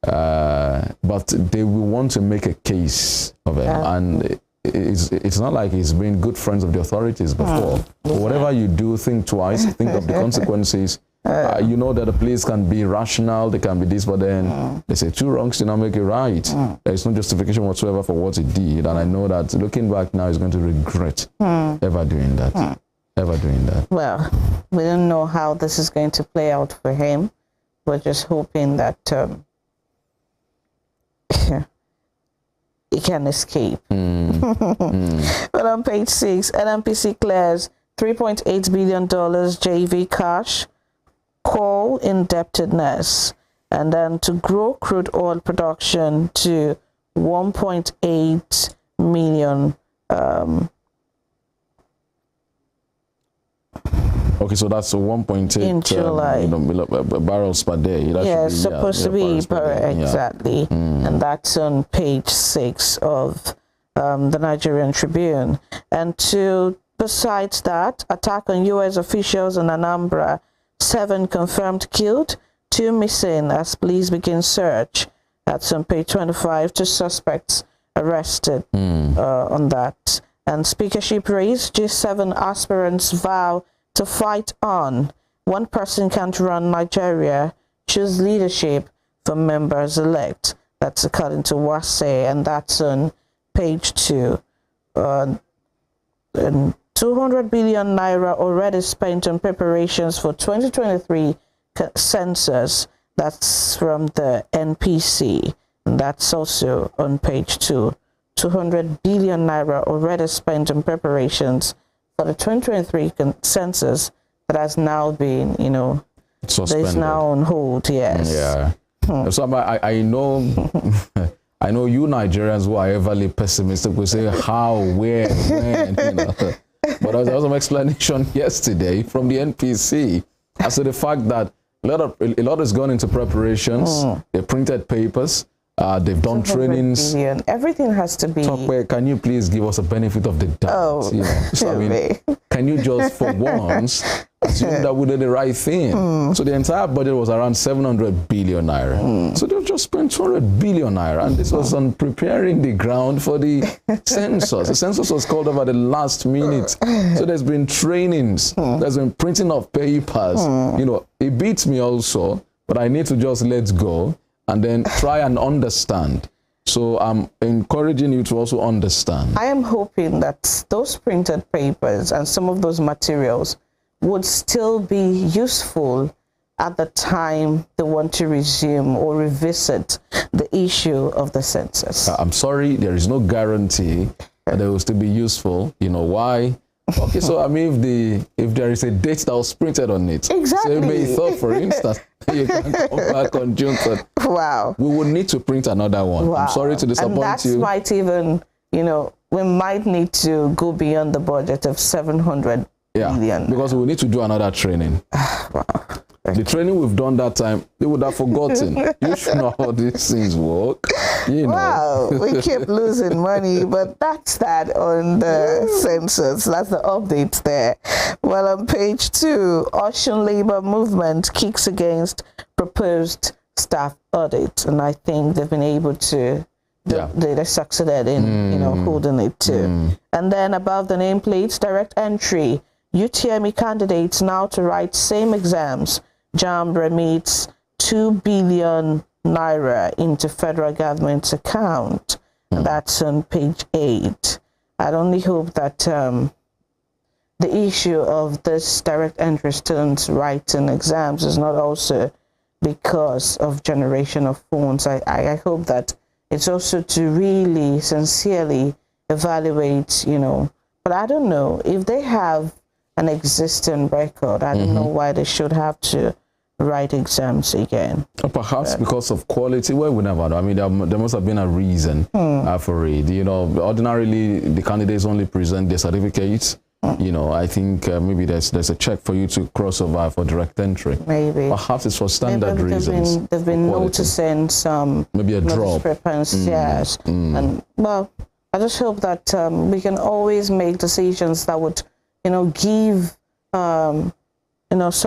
But they will want to make a case of him, and it's not like he's been good friends of the authorities before. Whatever you do, think twice, think of the consequences. You know that the police can be rational, they can be this, but then they say 2 wrongs do not make it right. There is no justification whatsoever for what he did, and I know that looking back now, he's going to regret ever doing that. Ever doing that. Well, we don't know how this is going to play out for him. We're just hoping that he can escape. But on page 6, NNPC clears $3.8 billion JV cash, coal indebtedness, and then to grow crude oil production to 1.8 million. Okay, so that's 1.8 in July. Barrels per day. That supposed to be exactly. And that's on page 6 of the Nigerian Tribune. And besides that, attack on U.S. officials in Anambra, 7 confirmed killed, 2 missing as police begin search. That's on page 25. 2 suspects arrested on that. And speakership race, G7 aspirants vow to fight on. 1 person can't run Nigeria, choose leadership for members elect. That's according to Wase, and that's on page 2. And 200 billion naira already spent on preparations for 2023 census. That's from the NPC, and that's also on page 2. 200 billion naira already spent on preparations for the 2023 census that has now been, that is now on hold. Yes. Yeah. So I know, I know you Nigerians who are overly pessimistic will say how, where, when, But there was some explanation yesterday from the NPC as to the fact that a lot has gone into preparations. They printed papers. They've done trainings. Billion. Everything has to be. Can you please give us a benefit of the doubt? So, can you just for once assume that we did the right thing? So the entire budget was around 700 billion naira. So they've just spent 200 billion naira, and this was on preparing the ground for the census. The census was called over the last minute. So there's been trainings. There's been printing of papers. It beats me also, but I need to just let go and then try and understand. So I'm encouraging you to also understand. I am hoping that those printed papers and some of those materials would still be useful at the time they want to resume or revisit the issue of the census. I'm sorry, there is no guarantee that they will still be useful. You know why? Okay, so if there is a date that was printed on it, exactly. So May 3rd, for instance, you can come back on June 3rd. Wow. We would need to print another one. Wow. I'm sorry to disappoint you. And that might even, we might need to go beyond the budget of 700 million. Because we need to do another training. Wow. The training we've done that time, they would have forgotten. You should know how these things work. Wow, we keep losing money, but that's that on the census. That's the updates there. Well, on page 2, Ocean Labor Movement kicks against proposed staff audit, and I think they've been able to. They succeeded in holding it too. And then above the nameplates, direct entry. UTME candidates now to write same exams. JAMB remits 2 billion naira into federal government's account. And that's on page 8. I'd only hope that the issue of this direct entry students writing exams is not also because of generation of phones. I hope that it's also to really sincerely evaluate, but I don't know if they have an existing record. I don't know why they should have to write exams again. Or perhaps because of quality. Well, we never know. I mean, there must have been a reason for it. Ordinarily the candidates only present their certificates. I think maybe there's a check for you to cross over for direct entry. Maybe. Perhaps it's for standard reasons. They've been noticing some maybe a drop. Yes. And well, I just hope that we can always make decisions that would, give some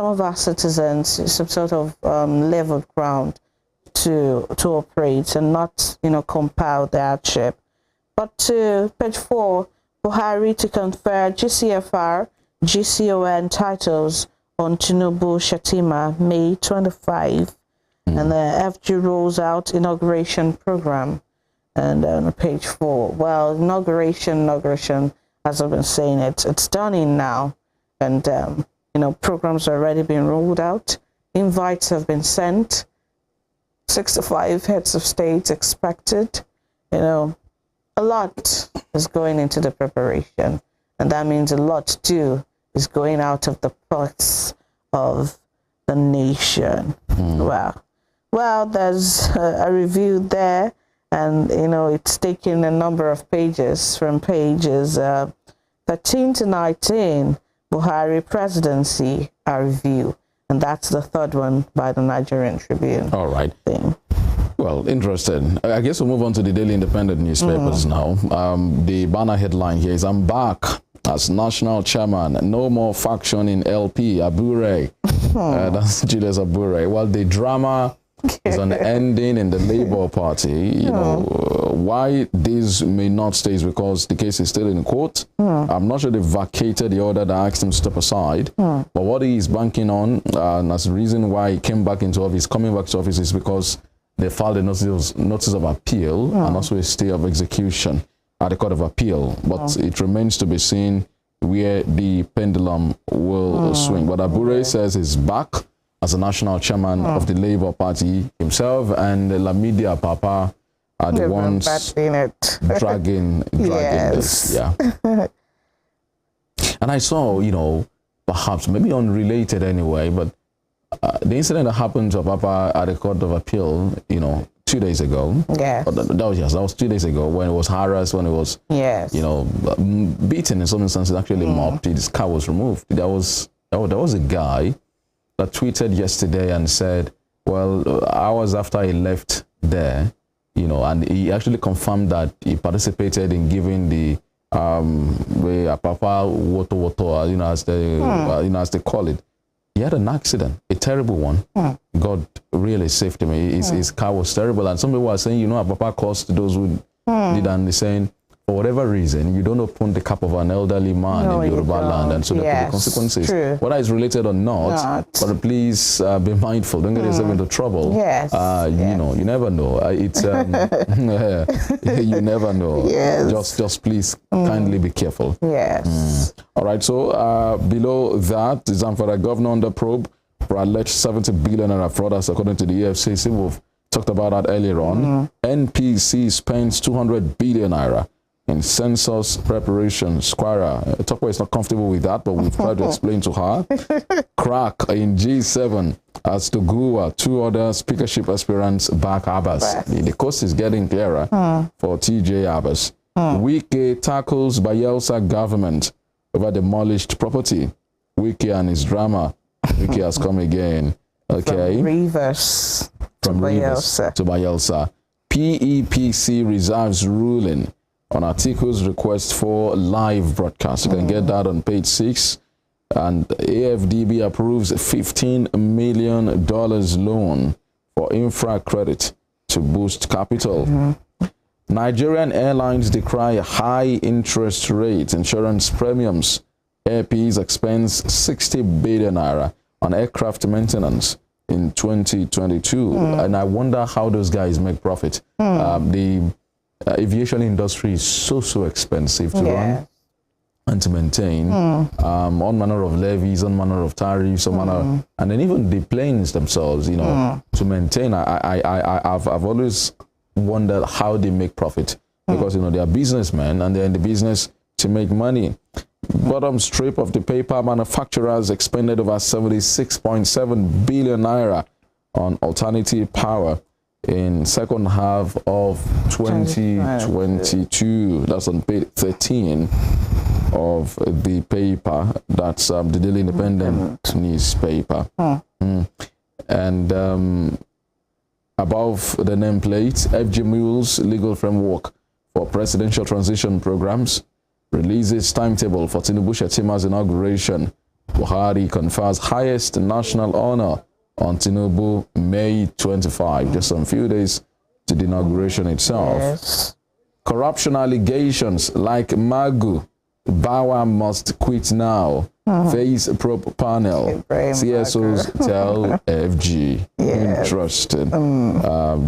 of our citizens some sort of level ground to operate and not, compile the hardship. But to page 4. Buhari to confer GCFR, GCON titles on Tinubu Shatima, May 25. And the FG rolls out inauguration program. And on page 4, well, inauguration, as I've been saying, it's done in now. And, programs are already being rolled out. Invites have been sent. 65 heads of state expected, A lot is going into the preparation, and that means a lot too is going out of the pockets of the nation. Well, there's a review there, and it's taking a number of pages from pages 13 to 19. Buhari presidency, a review, and that's the third one by the Nigerian Tribune. All right. Well, interesting. I guess we'll move on to the Daily Independent newspapers now. The banner headline here is, I'm back as national chairman. No more faction in LP. Abure. That's Julius Abure. Well, the drama is an ending in the Labour Party. Why this may not stay is because the case is still in court. I'm not sure they vacated the order that asked him to step aside. But what he is banking on, and as the reason why he came back into office, coming back to office, is because they filed a notice of appeal and also a stay of execution at the Court of Appeal. But it remains to be seen where the pendulum will swing. But Abure says he's back as a national chairman of the Labour Party. Himself and Lamidia Papa are the ones dragging this. Yeah. And I saw, perhaps maybe unrelated anyway, but the incident that happened to Papa at the Court of Appeal, 2 days ago. Yeah. That was 2 days ago when it was harassed, when it was, beaten in some instances, actually mobbed. His car was removed. There was a guy that tweeted yesterday and said, well, hours after he left there, and he actually confirmed that he participated in giving the Papa woto, as they call it. He had an accident, a terrible one. God really saved him. His car was terrible. And some people are saying, Papa caused those who did, and they're saying, for whatever reason, you don't open the cap of an elderly man in Yoruba land, and so there could be consequences. True. Whether it's related or not. But please be mindful. Don't get yourself into trouble. Yes. You never know. You never know. Yes. Just please kindly be careful. Yes. All right. So below that, the Zamfara governor under probe for alleged 70 billion naira fraud, as according to the EFCC. We've talked about that earlier on. NPC spends 200 billion naira in census preparation. Squara Tokwe is not comfortable with that, but we've tried to explain to her. Crack in G7 as to Gua, 2 other speakership aspirants back Abbas. The coast is getting clearer for TJ Abbas. Wike tackles Bayelsa government over demolished property. Wike and his drama. Wike has come again. Okay. From Rivers to Bayelsa. PEPC reserves ruling on Article's request for live broadcast. You can get that on page 6 And AFDB approves $15 million loan for infra credit to boost capital. Nigerian airlines decry high interest rates, insurance premiums. Airpeace expends 60 billion naira on aircraft maintenance in 2022. And I wonder how those guys make profit. The aviation industry is so expensive to run and to maintain. All manner of levies, all manner of tariffs, all manner, and then even the planes themselves, you know, to maintain. I've always wondered how they make profit, because you know they are businessmen and they're in the business to make money. Bottom strip of the paper, manufacturers expended over 76.7 billion naira on alternative power in second half of 2022. That's on page 13 of the paper. That's the Daily Independent newspaper. And above the nameplate, FG Mules legal framework for presidential transition programs releases timetable for Tinubu Shetima's inauguration. Buhari confers highest national honor on Tinubu May 25, just some few days to the inauguration itself. Corruption allegations like Magu, Bawa must quit now. Face probe panel. CSOs tell FG. Interesting.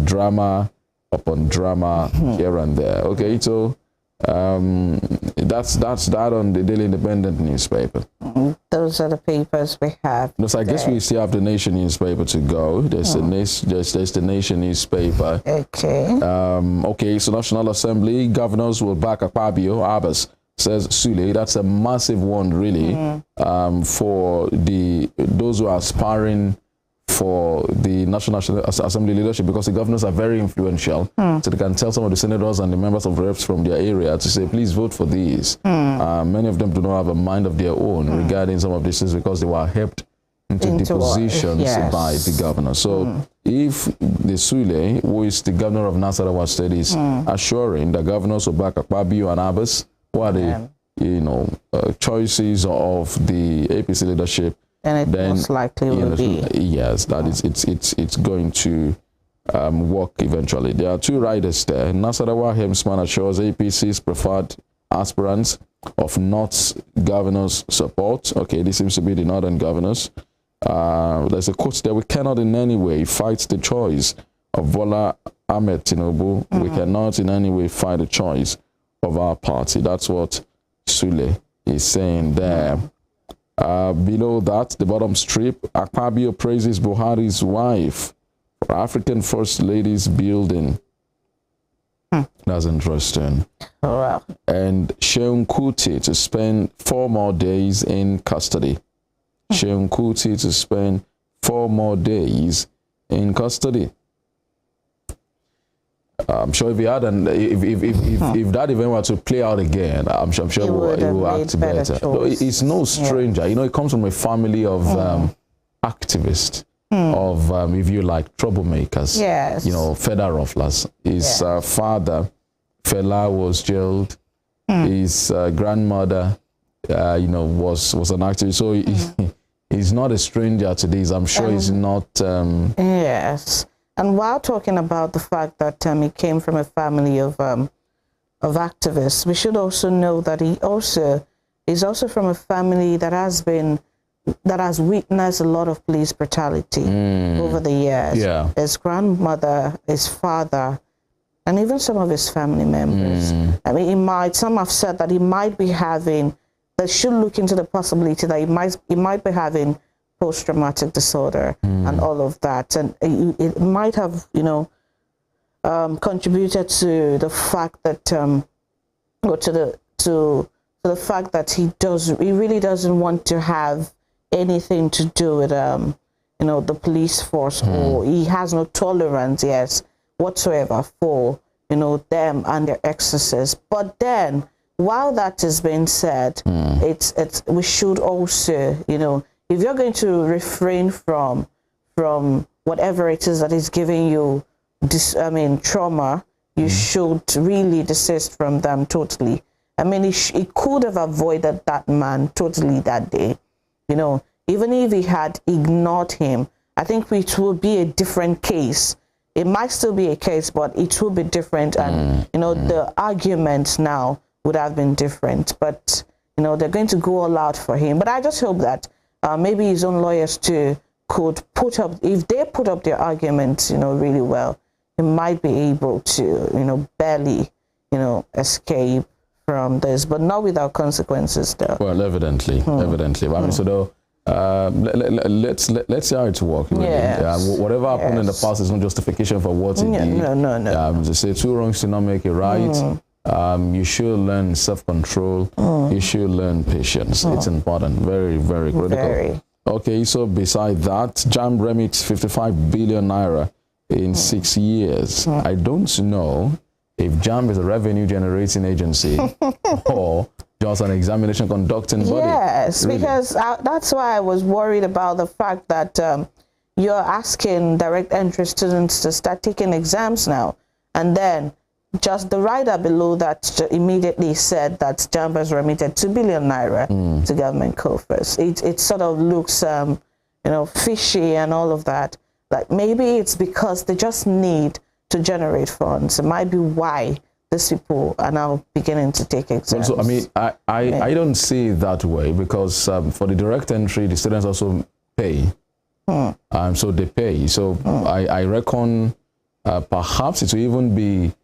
Drama upon drama here and there. Okay, so that's that on the Daily Independent newspaper. Those are the papers we have. No, so I guess we still have the Nation newspaper to go. There's there's the Nation newspaper. Okay. Okay, so National Assembly governors will back Akpabio, Abbas, says Sule. That's a massive one, really, for those who are aspiring for the National Assembly leadership, because the governors are very influential. So they can tell some of the senators and the members of reps from their area to say, please vote for these. Many of them do not have a mind of their own regarding some of these things, because they were helped into the positions by the governor. So if the Sule, who is the governor of Nasarawa State, is assuring the governors will back Akpabio and Abbas, who are the choices of the APC leadership, then most likely will be. Yes, that is, it's going to work eventually. There are two riders there. Nasarawa Hemsman assures APC's preferred aspirants of North governors' support. Okay, this seems to be the northern governors. There's a quote there: we cannot in any way fight the choice of Bola Ahmed Tinubu. We cannot in any way fight the choice of our party. That's what Sule is saying there. Below that, the bottom strip, Akpabio praises Buhari's wife for African First Ladies building. That's interesting. And Sheun Kuti to spend 4 more days in custody. Sheun Kuti to spend 4 more days in custody. I'm sure if he had if that event were to play out again, I'm sure it will act better. No, it's no stranger. You know, it comes from a family of activists, of if you like, troublemakers. Yes. You know, Feda Rufflers. His father, Fela, was jailed. His grandmother, you know, was an activist. So he's not a stranger to this. I'm sure he's not. Yes. And while talking about the fact that he came from a family of activists, we should also know that he's also from a family that has witnessed a lot of police brutality over the years. Yeah. His grandmother, his father, and even some of his family members. I mean, some have said that he might be having. They should look into the possibility that he might be having post-traumatic disorder and all of that, and it might have, you know, contributed to the fact that, or to the fact that he really doesn't want to have anything to do with, you know, the police force, or he has no tolerance, whatsoever for, you know, them and their excesses. But then, while that is being said, we should also, you know, if you're going to refrain from whatever it is that is giving you trauma, you should really desist from them totally. I mean, he could have avoided that man totally that day. you know, even if he had ignored him, I think it would be a different case. It might still be a case, but it will be different. And, you know, the arguments now would have been different. But, you know, they're going to go all out for him. But I just hope that maybe his own lawyers too could put up, if they put up their arguments, you know, really well, he might be able to, you know, barely, you know, escape from this, but not without consequences though. Well, evidently. I mean, so though, let's see how it works. Really. Whatever happened in the past is no justification for what it did. No. To say 2 wrongs do not make it right. You should learn self-control. You should learn patience. It's important. Very, very critical. Very. Okay, so beside that, JAMB remits 55 billion naira in 6 years. I don't know if JAMB is a revenue generating agency or just an examination conducting body. Yes, really? Because that's why I was worried about the fact that you're asking direct entry students to start taking exams now, and then just the rider below that immediately said that JAMB has remitted 2 billion naira to government coffers. It sort of looks, you know, fishy and all of that. Like maybe it's because they just need to generate funds. It might be why these people are now beginning to take exams. So, I mean, I don't see it that way, because for the direct entry, the students also pay. So they pay. So I reckon perhaps it will even be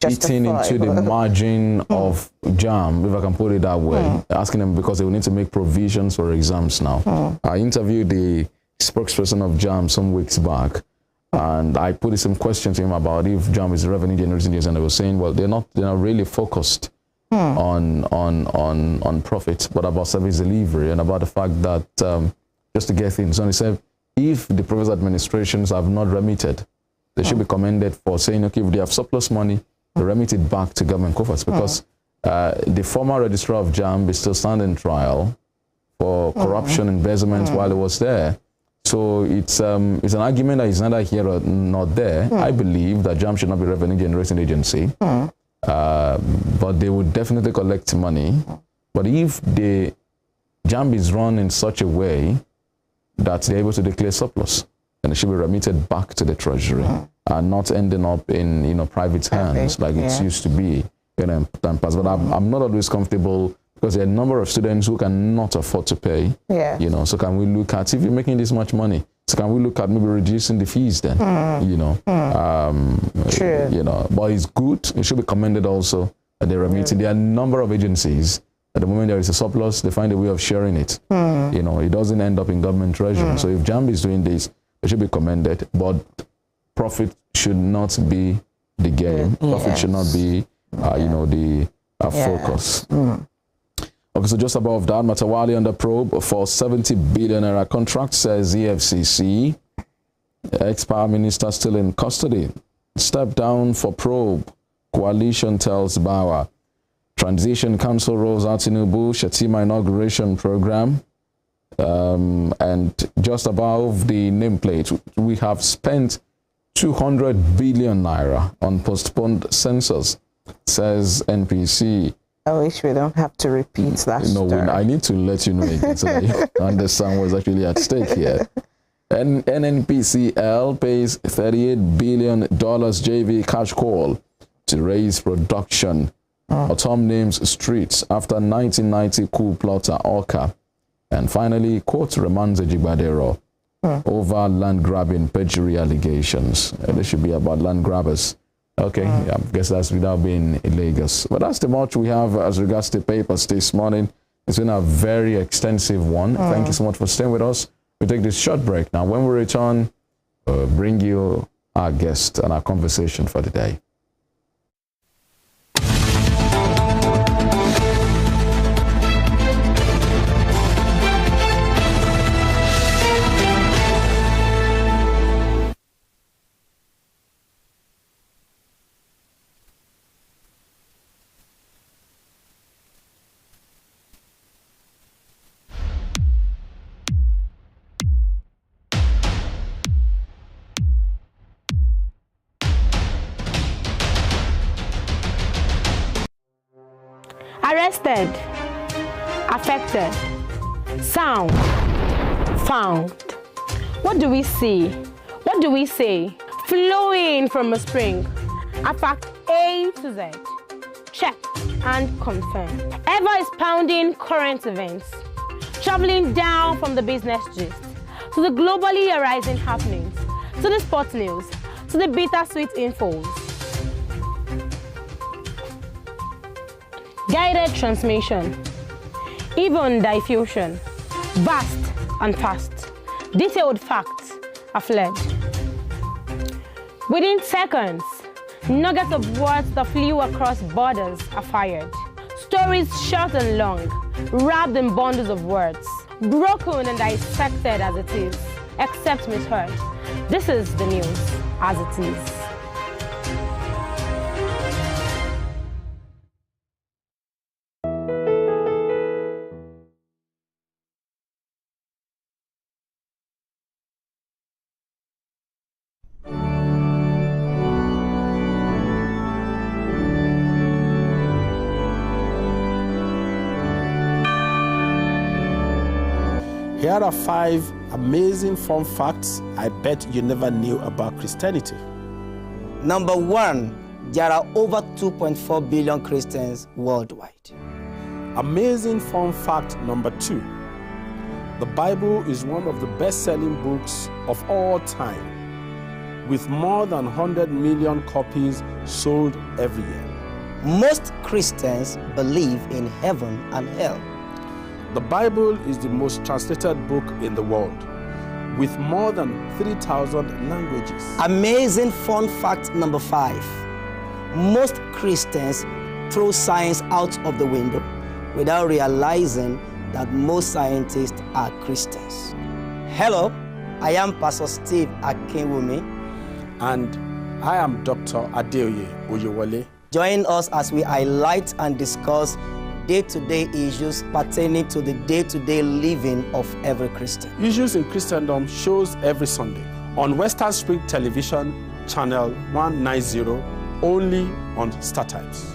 eating into the margin of JAMB, if I can put it that way, asking them, because they will need to make provisions for exams now. I interviewed the spokesperson of JAMB some weeks back, and I put some question to him about if JAMB is a revenue generating agency, and they were saying, well, they're not really focused on profit, but about service delivery and about the fact that just to get things done. He said if the previous administrations have not remitted, they should be commended for saying, okay, if they have surplus money, they remit it back to government coffers, because the former registrar of JAMB is still standing trial for corruption, embezzlement while he was there. So it's an argument that is neither here or not there. I believe that JAMB should not be a revenue generating agency, but they would definitely collect money. But if the JAMB is run in such a way that they're able to declare surplus, then it should be remitted back to the treasury and not ending up in, you know, private hands like it used to be in time past. But I'm not always comfortable, because there are a number of students who cannot afford to pay. You know, so can we look at, if you're making this much money, so can we look at maybe reducing the fees then? You know, True. You know, but it's good. It should be commended also that they're remitting. There are a number of agencies. At the moment there is a surplus, they find a way of sharing it. You know, it doesn't end up in government treasury. So if JAMB is doing this, it should be commended. But profit should not be the game. Profit should not be, you know, the focus. Okay, so just above that, Matawali under probe for 70 billion naira contract, says EFCC. Ex-power minister still in custody. Step down for probe. Coalition tells Bawa. Transition Council rolls out Tinubu Shetima inauguration program. And just above the nameplate, we have spent 200 billion naira on postponed census, says NPC. I wish we don't have to repeat that. No, I need to let you know again so that you understand what's actually at stake here. And NNPCL pays $38 billion JV cash call to raise production. Autumn names streets after 1990 coup plotter Orca. And finally, court remands Ejigbadero over land grabbing perjury allegations. This should be about land grabbers. Okay, I guess that's without being in Lagos. But that's the much we have as regards to papers this morning. It's been a very extensive one. Thank you so much for staying with us. We take this short break. Now, when we return, bring you our guest and our conversation for the day. Arrested, affected, sound, Found. What do we see? What do we say? Flowing from a spring. A fact A to Z. Check and confirm. Ever expounding current events. Traveling down from the business gist to the globally arising happenings, to the sports news, to the bittersweet infos. Guided transmission. Even diffusion. Vast and fast. Detailed facts are fled. Within seconds, nuggets of words that flew across borders are fired. Stories short and long, wrapped in bundles of words, broken and dissected as it is, except misheard. This is the news as it is. Here are 5 amazing fun facts I bet you never knew about Christianity. Number 1, there are over 2.4 billion Christians worldwide. Amazing fun fact number 2. The Bible is one of the best-selling books of all time, with more than 100 million copies sold every year. Most Christians believe in heaven and hell. The Bible is the most translated book in the world, with more than 3,000 languages. Amazing fun fact number 5. Most Christians throw science out of the window without realizing that most scientists are Christians. Hello, I am Pastor Steve Akinwumi. And I am Dr. Adeoye Oyewole. Join us as we highlight and discuss day-to-day issues pertaining to the day-to-day living of every Christian. Issues in Christendom shows every Sunday on Western Spring Television, channel 190, only on StarTimes.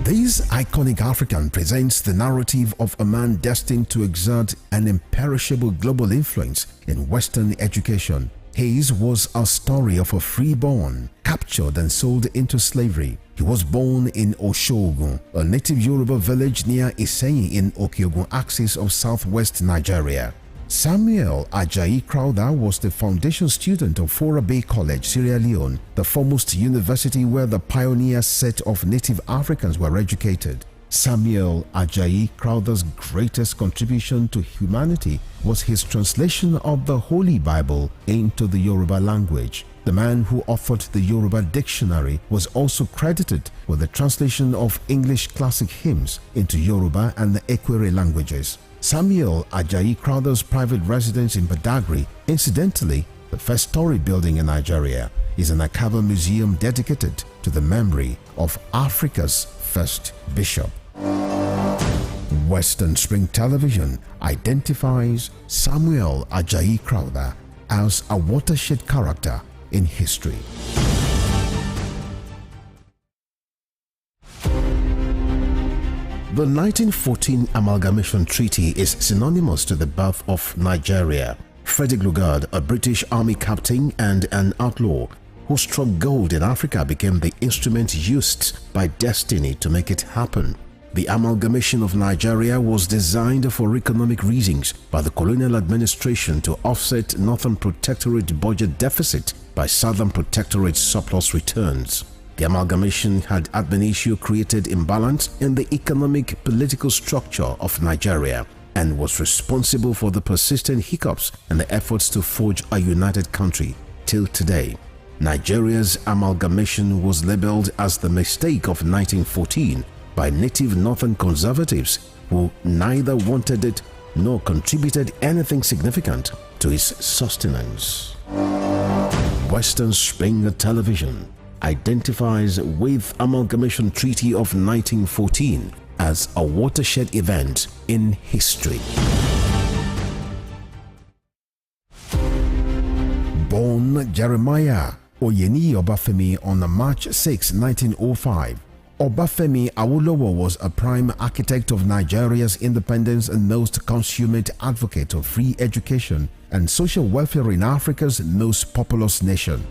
This iconic African presents the narrative of a man destined to exert an imperishable global influence in Western education. His was a story of a freeborn, captured and sold into slavery. He was born in Oshogun, a native Yoruba village near Iseyin in Okeogun axis of southwest Nigeria. Samuel Ajayi Crowther was the foundation student of Fora Bay College, Sierra Leone, the foremost university where the pioneer set of native Africans were educated. Samuel Ajayi Crowther's greatest contribution to humanity was his translation of the Holy Bible into the Yoruba language. The man who authored the Yoruba dictionary was also credited with the translation of English classic hymns into Yoruba and the Ekwere languages. Samuel Ajayi Crowther's private residence in Badagry, incidentally, the first story building in Nigeria, is an archival museum dedicated to the memory of Africa's first bishop. Western Spring Television identifies Samuel Ajayi Crowther as a watershed character in history. The 1914 Amalgamation Treaty is synonymous to the birth of Nigeria. Frederick Lugard, a British Army captain and an outlaw who struck gold in Africa, became the instrument used by destiny to make it happen. The amalgamation of Nigeria was designed for economic reasons by the colonial administration to offset Northern Protectorate budget deficit by Southern Protectorate surplus returns. The amalgamation had ab initio created imbalance in the economic political structure of Nigeria and was responsible for the persistent hiccups and the efforts to forge a united country till today. Nigeria's amalgamation was labeled as the mistake of 1914 by native northern conservatives who neither wanted it nor contributed anything significant to its sustenance. Western Spring Television identifies with Amalgamation Treaty of 1914 as a watershed event in history. Born Jeremiah Oyeni Obafemi on March 6, 1905, Obafemi Awolowo was a prime architect of Nigeria's independence and most consummate advocate of free education and social welfare in Africa's most populous nation.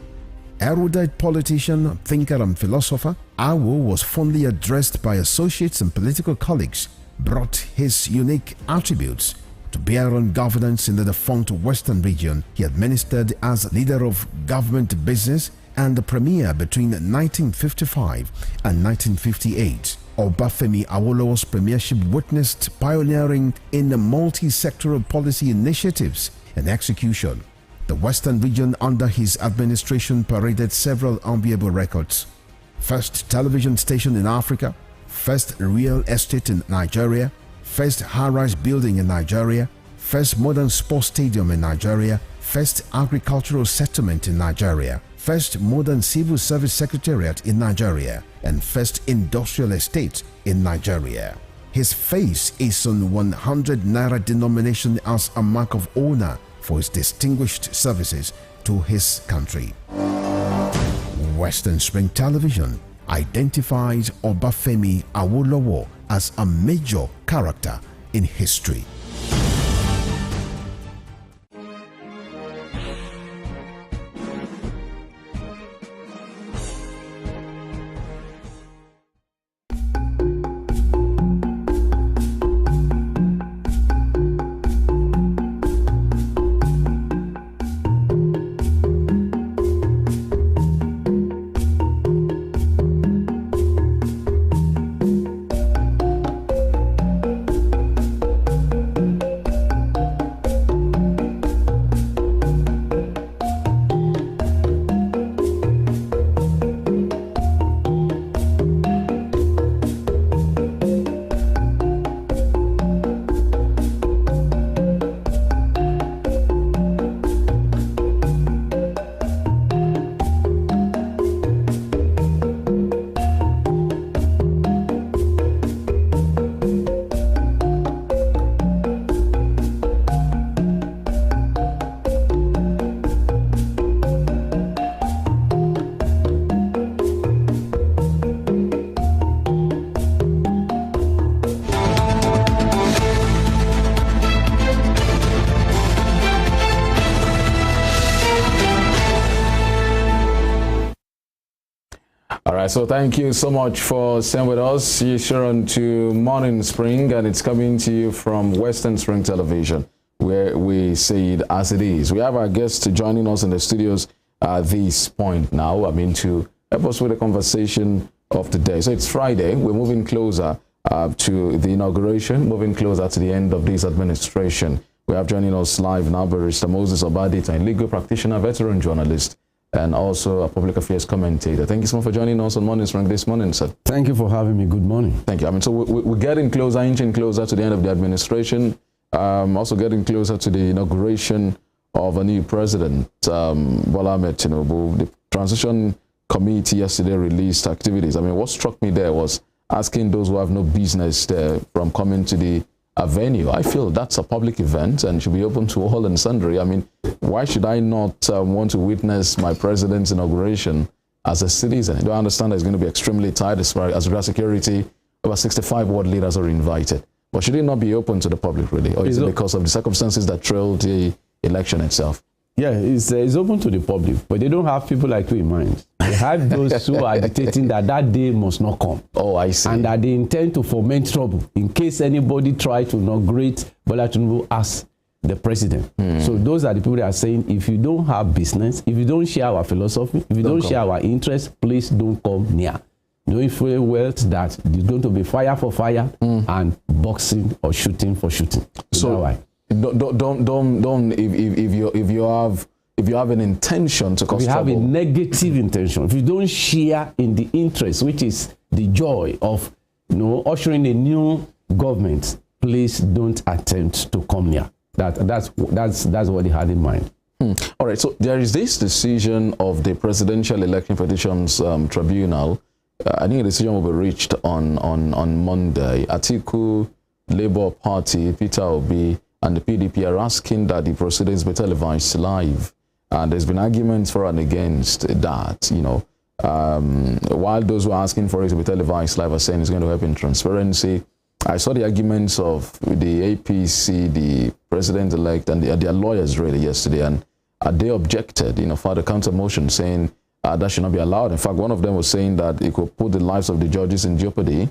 Erudite politician, thinker and philosopher, Awo was fondly addressed by associates and political colleagues, brought his unique attributes to bear on governance in the defunct Western region. He administered as leader of government business and the premier between 1955 and 1958. Obafemi Awolowo's premiership witnessed pioneering in the multi-sectoral policy initiatives and execution. The Western region under his administration paraded several enviable records. First television station in Africa, first real estate in Nigeria, first high-rise building in Nigeria, first modern sports stadium in Nigeria, first agricultural settlement in Nigeria, first modern civil service secretariat in Nigeria, and first industrial estate in Nigeria. His face is on 100 naira denomination as a mark of honor for his distinguished services to his country. Western Spring Television identifies Obafemi Awolowo as a major character in history. All right, so thank you so much for staying with us. You're sure on to Morning Spring, and it's coming to you from Western Spring Television, where we say it as it is. We have our guests joining us in the studios at this point now, to help us with the conversation of the day. So it's Friday. We're moving closer to the inauguration, moving closer to the end of this administration. We have joining us live now Barrister Moses Obadita, a legal practitioner, veteran journalist, and also a public affairs commentator. Thank you so much for joining us on Morning Strength this morning, sir. Thank you for having me. Good morning. Thank you. I mean, so we're getting closer, inching closer to the end of the administration, also getting closer to the inauguration of a new president, Bola Ahmed Tinubu. The transition committee yesterday released activities. I mean, what struck me there was asking those who have no business there from coming to the venue. I feel that's a public event and should be open to all and sundry. I mean, why should I not want to witness my president's inauguration as a citizen? I don't understand that it's going to be extremely tight as regards security. Over 65 world leaders are invited. But should it not be open to the public, really? Or is it because of the circumstances that trailed the election itself? Yeah, it's open to the public, but they don't have people like you in mind. They have those who are dictating that day must not come. Oh, I see. And that they intend to foment trouble in case anybody try to inaugurate Bola Tinubu as the president. So those are the people that are saying, if you don't have business, if you don't share our philosophy, if you don't share our interests, please don't come near. Knowing fully well that there's going to be fire for fire and boxing or shooting for shooting. So don't if you have an intention to cause trouble. If you have a negative intention, if you don't share in the interest, which is the joy of ushering a new government, please don't attempt to come near. That's what they had in mind. All right. So there is this decision of the Presidential Election Petitions Tribunal. I think a decision will be reached on Monday. Atiku, Labour Party, Peter Obi, and the PDP are asking that the proceedings be televised live. And there's been arguments for and against that, while those who are asking for it to be televised live are saying it's going to help in transparency. I saw the arguments of the APC, the president-elect, and their lawyers really yesterday, and they objected, for the counter motion, saying that should not be allowed. In fact, one of them was saying that it could put the lives of the judges in jeopardy.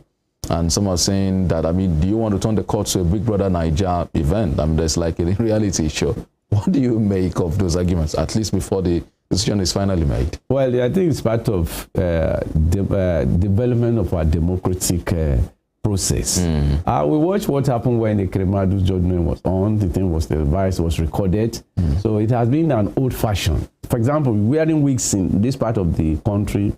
And some are saying that, I mean, do you want to turn the court to a Big Brother Naija event? I mean, there's like a reality show. What do you make of those arguments, at least before the decision is finally made? Well, I think it's part of development of our democratic process. We watched what happened when the Kremadu judgment was on. The thing was televised, was recorded. So it has been an old fashion. For example, wearing wigs in this part of the country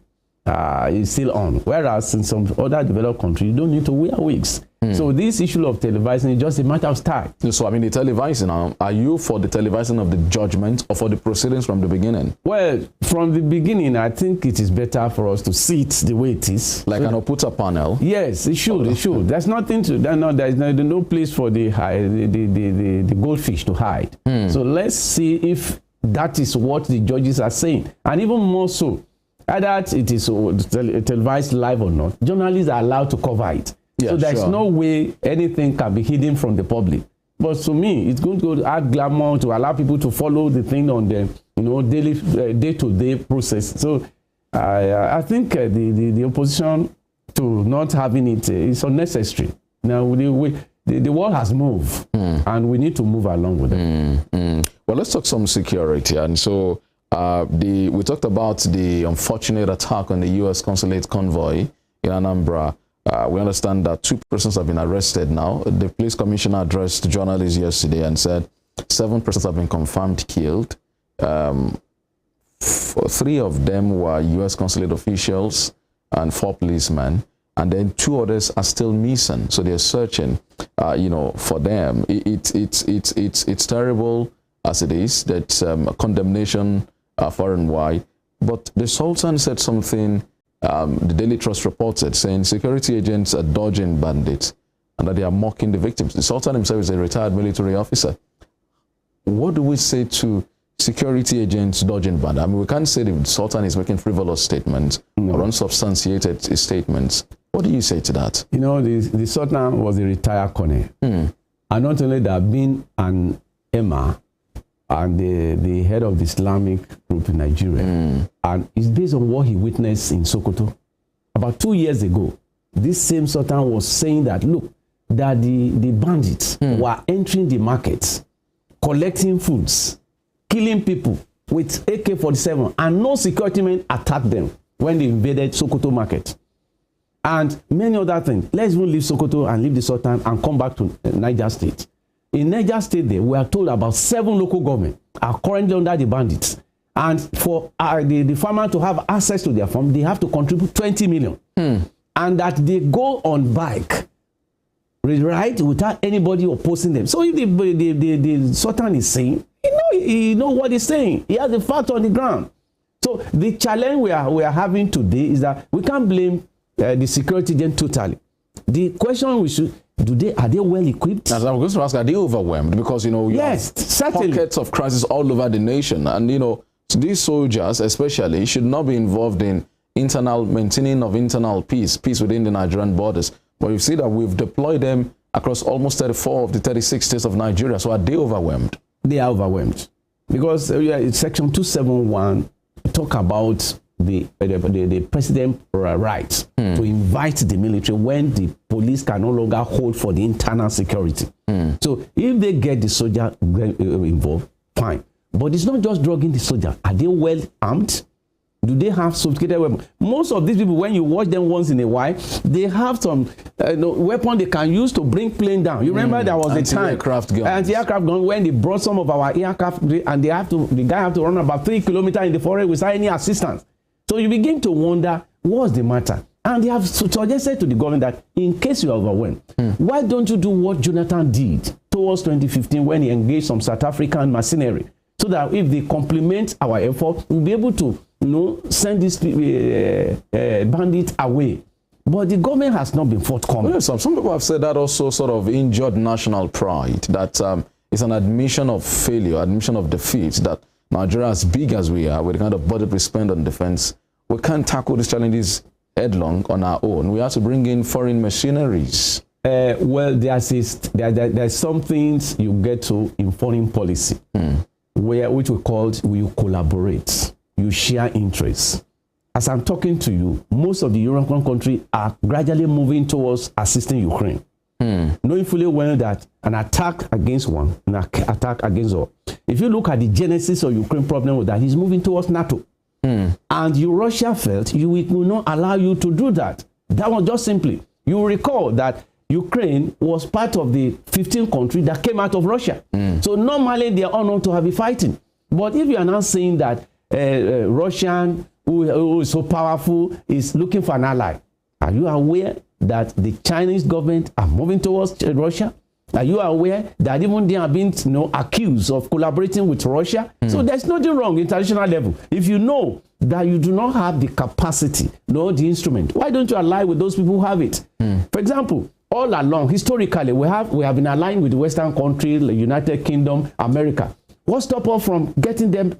is still on. Whereas in some other developed countries, you don't need to wear wigs. So this issue of televising is just a matter of style. So, I mean, the televising, are you for the televising of the judgment or for the proceedings from the beginning? Well, from the beginning, I think it is better for us to see it the way it is. Like an Oputa panel? Yes, it should. It should. There's nothing to, there's no place for the goldfish to hide. So let's see if that is what the judges are saying. And even more so, either it is televised live or not, journalists are allowed to cover it. Yeah, so there's no way anything can be hidden from the public. But to me, it's going to add glamour to allow people to follow the thing on the daily, day-to-day process. So I think the opposition to not having it is unnecessary. Now the world has moved, and we need to move along with it. Well, let's talk some security. And so we talked about the unfortunate attack on the U.S. consulate convoy in Anambra. We understand that 2 persons have been arrested now. The police commissioner addressed journalists yesterday and said 7 persons have been confirmed killed. 3 of them were U.S. consulate officials and 4 policemen. And then 2 others are still missing. So they're searching, for them. It's terrible as it is. That's condemnation far and wide. But the Sultan said something. The Daily Trust reported, saying security agents are dodging bandits and that they are mocking the victims. The Sultan himself is a retired military officer. What do we say to security agents dodging bandits? I mean, we can't say the Sultan is making frivolous statements or unsubstantiated statements. What do you say to that? The Sultan was a retired colonel. And not only that, being an Emir and the head of the Islamic group in Nigeria. And it's based on what he witnessed in Sokoto. About 2 years ago, this same Sultan was saying that, look, that the bandits were entering the markets, collecting foods, killing people with AK-47, and no security men attacked them when they invaded Sokoto market. and many other things. Let's even leave Sokoto and leave the Sultan and come back to Niger State. In Niger State, we are told about 7 local governments are currently under the bandits. And for the farmer to have access to their farm, they have to contribute 20 million. And that they go on bike, right, without anybody opposing them. So if the Sultan is saying, he know what he's saying. He has the fact on the ground. So the challenge we are having today is that we can't blame the security agent totally. The question we should, are they well equipped? As I'm going to ask, are they overwhelmed? Because, you yes, certainly, pockets of crisis all over the nation. And, these soldiers especially should not be involved in maintaining of internal peace within the Nigerian borders. But you see that we've deployed them across almost 34 of the 36 states of Nigeria. So are they overwhelmed? They are overwhelmed. Because Section 271 talk about the president's rights to invite the military when the police can no longer hold for the internal security. So if they get the soldier involved, fine. But it's not just drugging the soldier. Are they well armed? Do they have sophisticated weapons? Most of these people, when you watch them once in a while, they have some weapon they can use to bring plane down. You remember there was a time anti-aircraft gun when they brought some of our aircraft and the guy have to run about 3 kilometers in the forest without any assistance. So you begin to wonder, what's the matter? And they have suggested to the government that in case you are overwhelmed, why don't you do what Jonathan did towards 2015 when he engaged some South African mercenary? So that if they complement our effort, we'll be able to send these bandits away. But the government has not been forthcoming. Yes, some people have said that also sort of injured national pride, that it's an admission of failure, admission of defeat, that Nigeria, as big as we are, with the kind of budget we spend on defense, we can't tackle these challenges headlong on our own. We have to bring in foreign machineries. Well, there's some things you get to in foreign policy. Which we called, you collaborate, you share interests. As I'm talking to you, most of the European countries are gradually moving towards assisting Ukraine, knowing fully well that an attack against one, an attack against all. If you look at the genesis of Ukraine problem with that, he's moving towards NATO. And Russia felt you will not allow you to do that. That was just simply, you recall that Ukraine was part of the 15 countries that came out of Russia. So normally they are all known to have been fighting. But if you are now saying that Russian, who is so powerful, is looking for an ally, are you aware that the Chinese government are moving towards Russia? Are you aware that even they are being accused of collaborating with Russia? So there's nothing wrong in international level. If you know that you do not have the capacity, the instrument, why don't you ally with those people who have it? For example, all along, historically, we have been aligned with the Western countries, the United Kingdom, America. What stops us from getting them,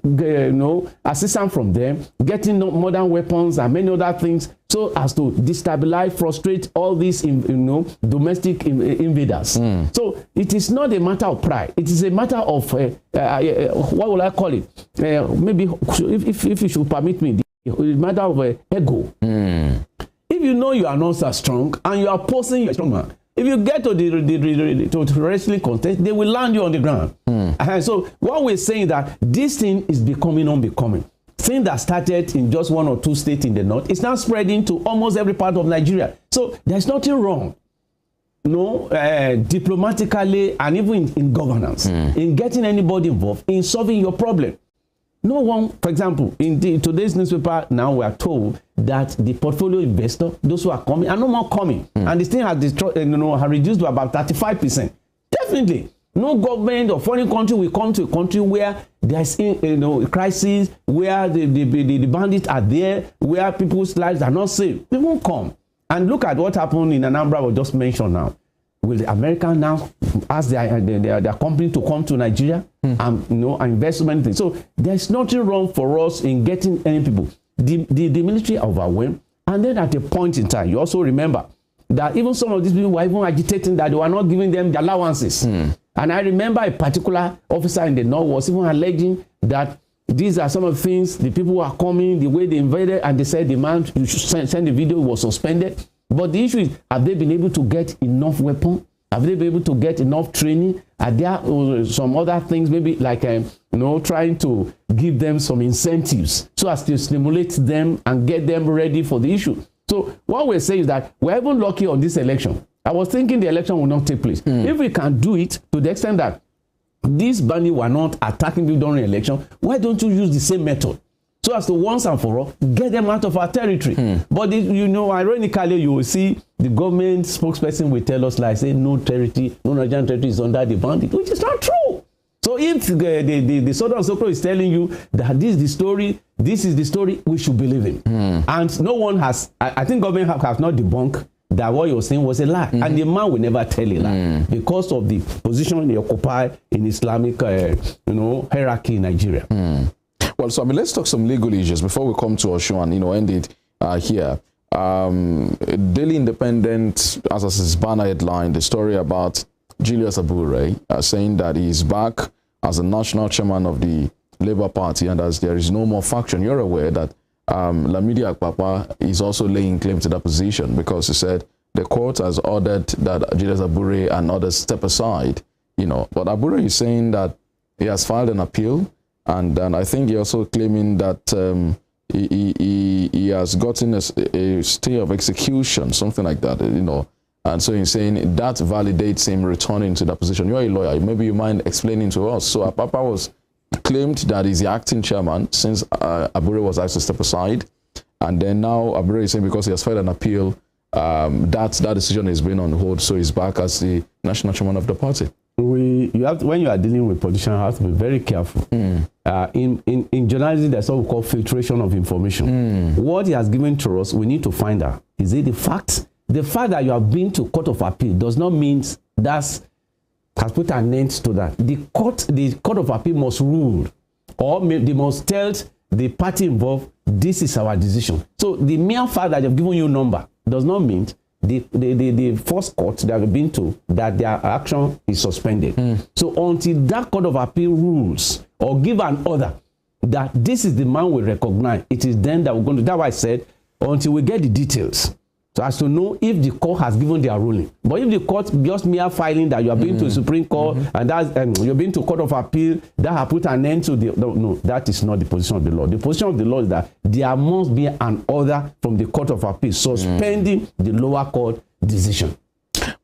assistance from them, getting modern weapons and many other things, so as to destabilize, frustrate all these, domestic invaders. So it is not a matter of pride. It is a matter of what will I call it? Maybe if you should permit me, it's a matter of ego. If you know you are not so strong and you are posing you're strong man, if you get to the wrestling contest, they will land you on the ground. So what we're saying that this thing is becoming unbecoming. Thing that started in just 1 or 2 states in the north, it's now spreading to almost every part of Nigeria. So there's nothing wrong, diplomatically and even in governance, in getting anybody involved in solving your problem. No one, for example, in today's newspaper now we are told that the portfolio investor, those who are coming, are no more coming, and this thing has destroyed, has reduced to about 35%. Definitely, no government or foreign country will come to a country where there's crisis, where the bandits are there, where people's lives are not safe. They won't come. And look at what happened in Anambra, we just mentioned now. Will the Americans now ask their company to come to Nigeria and invest so many things? So there's nothing wrong for us in getting any people. The military are overwhelmed, and then at a point in time, you also remember that even some of these people were even agitating that they were not giving them the allowances. And I remember a particular officer in the north was even alleging that these are some of the things, the people who are coming, the way they invaded, and they said the man you should send the video was suspended. But the issue is, have they been able to get enough weapons? Have they been able to get enough training? Are there some other things, maybe like, trying to give them some incentives so as to stimulate them and get them ready for the issue? So what we're saying is that we're even lucky on this election. I was thinking the election will not take place. If we can do it to the extent that these bandits were not attacking people during the election, why don't you use the same method? So as to once and for all, get them out of our territory. But you know, ironically, you will see the government spokesperson will tell us, like, say, no territory, no Nigerian territory is under the bandit, which is not true. So if the Southern Sokro is telling you that this is the story, we should believe him. And no one has, I think government have not debunked that what you're saying was a lie. And the man will never tell a lie because of the position they occupy in Islamic, hierarchy in Nigeria. Well, so I mean, let's talk some legal issues before we come to Oshun and, end it here. Daily Independent, as its banner headline, the story about Julius Abure saying that he is back as the national chairman of the Labour Party, and as there is no more faction. You're aware that Lamidi Akpapa is also laying claim to that position because he said the court has ordered that Julius Abure and others step aside, But Abure is saying that he has filed an appeal, and I think he also claiming that he has gotten a stay of execution, something like that, And so he's saying that validates him returning to that position. You're a lawyer. Maybe you mind explaining to us. So Apapa was claimed that he's the acting chairman since Abure was asked to step aside. And then now Abure is saying because he has filed an appeal, that decision is being on hold. So he's back as the national chairman of the party. When you are dealing with politicians, you have to be very careful. In journalism, there's what we call filtration of information. What he has given to us, we need to find out. Is it the fact? The fact that you have been to court of appeal does not mean that has put an end to that. The court of appeal must rule, or they must tell the party involved, this is our decision. So the mere fact that they've given you a number does not mean the first court that you've been to, that their action is suspended. So until that court of appeal rules or give an order that this is the man we recognize, it is then that we're going to, that's why I said, until we get the details, so as to know if the court has given their ruling. But if the court just mere filing that you have been to the Supreme Court and that you've been to court of appeal, that have put an end to the no, that is not the position of the law. The position of the law is that there must be an order from the court of appeal suspending the lower court decision.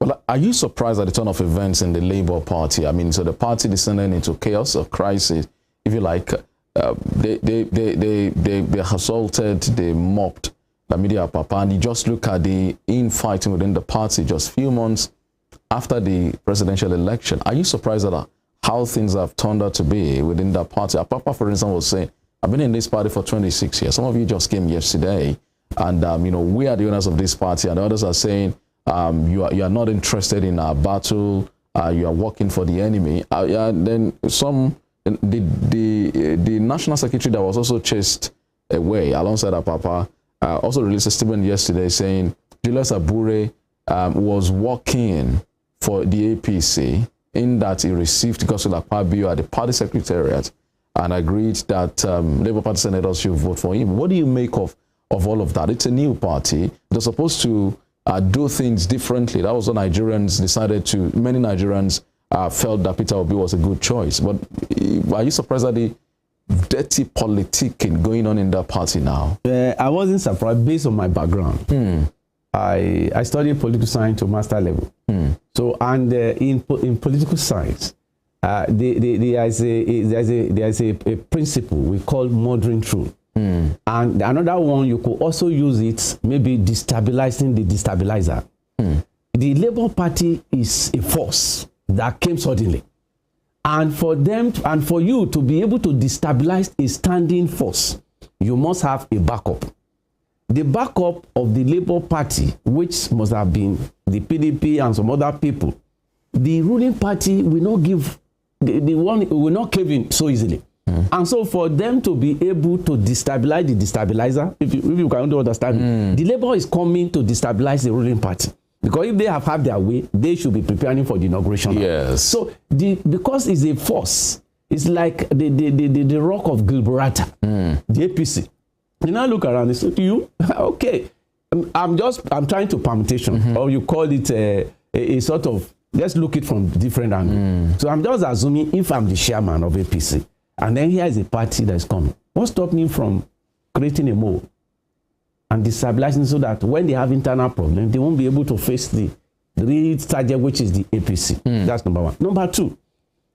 Well, are you surprised at the turn of events in the Labour Party? I mean, so the party descended into chaos or crisis, if you like. They assaulted, they mocked Lamidi Akpapa, and you just look at the infighting within the party just a few months after the presidential election. Are you surprised at how things have turned out to be within that party? Akpapa, for instance, was saying, I've been in this party for 26 years. Some of you just came yesterday, and we are the owners of this party, and others are saying you are not interested in our battle, you are working for the enemy. Then the national secretary that was also chased away alongside Akpapa also released a statement yesterday saying Julius Abure was working for the APC in that he received Godswill Akpabio at the party secretariat and agreed that Labour Party senators should vote for him. What do you make of all of that? It's a new party. They're supposed to do things differently. That was what Nigerians decided to. Many Nigerians felt that Peter Obi was a good choice. But are you surprised at the dirty politicking going on in that party now? I wasn't surprised based on my background. I studied political science to master level. So, and in political science, there's a principle we call modern truth. And another one, you could also use it, maybe destabilizing the destabilizer. The Labour Party is a force that came suddenly. And for them, and for you to be able to destabilize a standing force, you must have a backup. The backup of the Labour Party, which must have been the PDP and some other people, the ruling party will not give, the one will not cave in so easily. And so for them to be able to destabilize the destabilizer, if you can understand, the Labour is coming to destabilize the ruling party. Because if they have had their way, they should be preparing for the inauguration. Yes. So because it's a force, it's like the rock of Gibraltar, the APC. You now look around and say to you, okay, I'm trying to permutation, or you call it a sort of, let's look it from different angles. So I'm just assuming if I'm the chairman of APC, and then here is a party that is coming, what stopped me from creating a mole? and destabilizing so that when they have internal problems, they won't be able to face the real target, which is the APC. That's number one. Number two,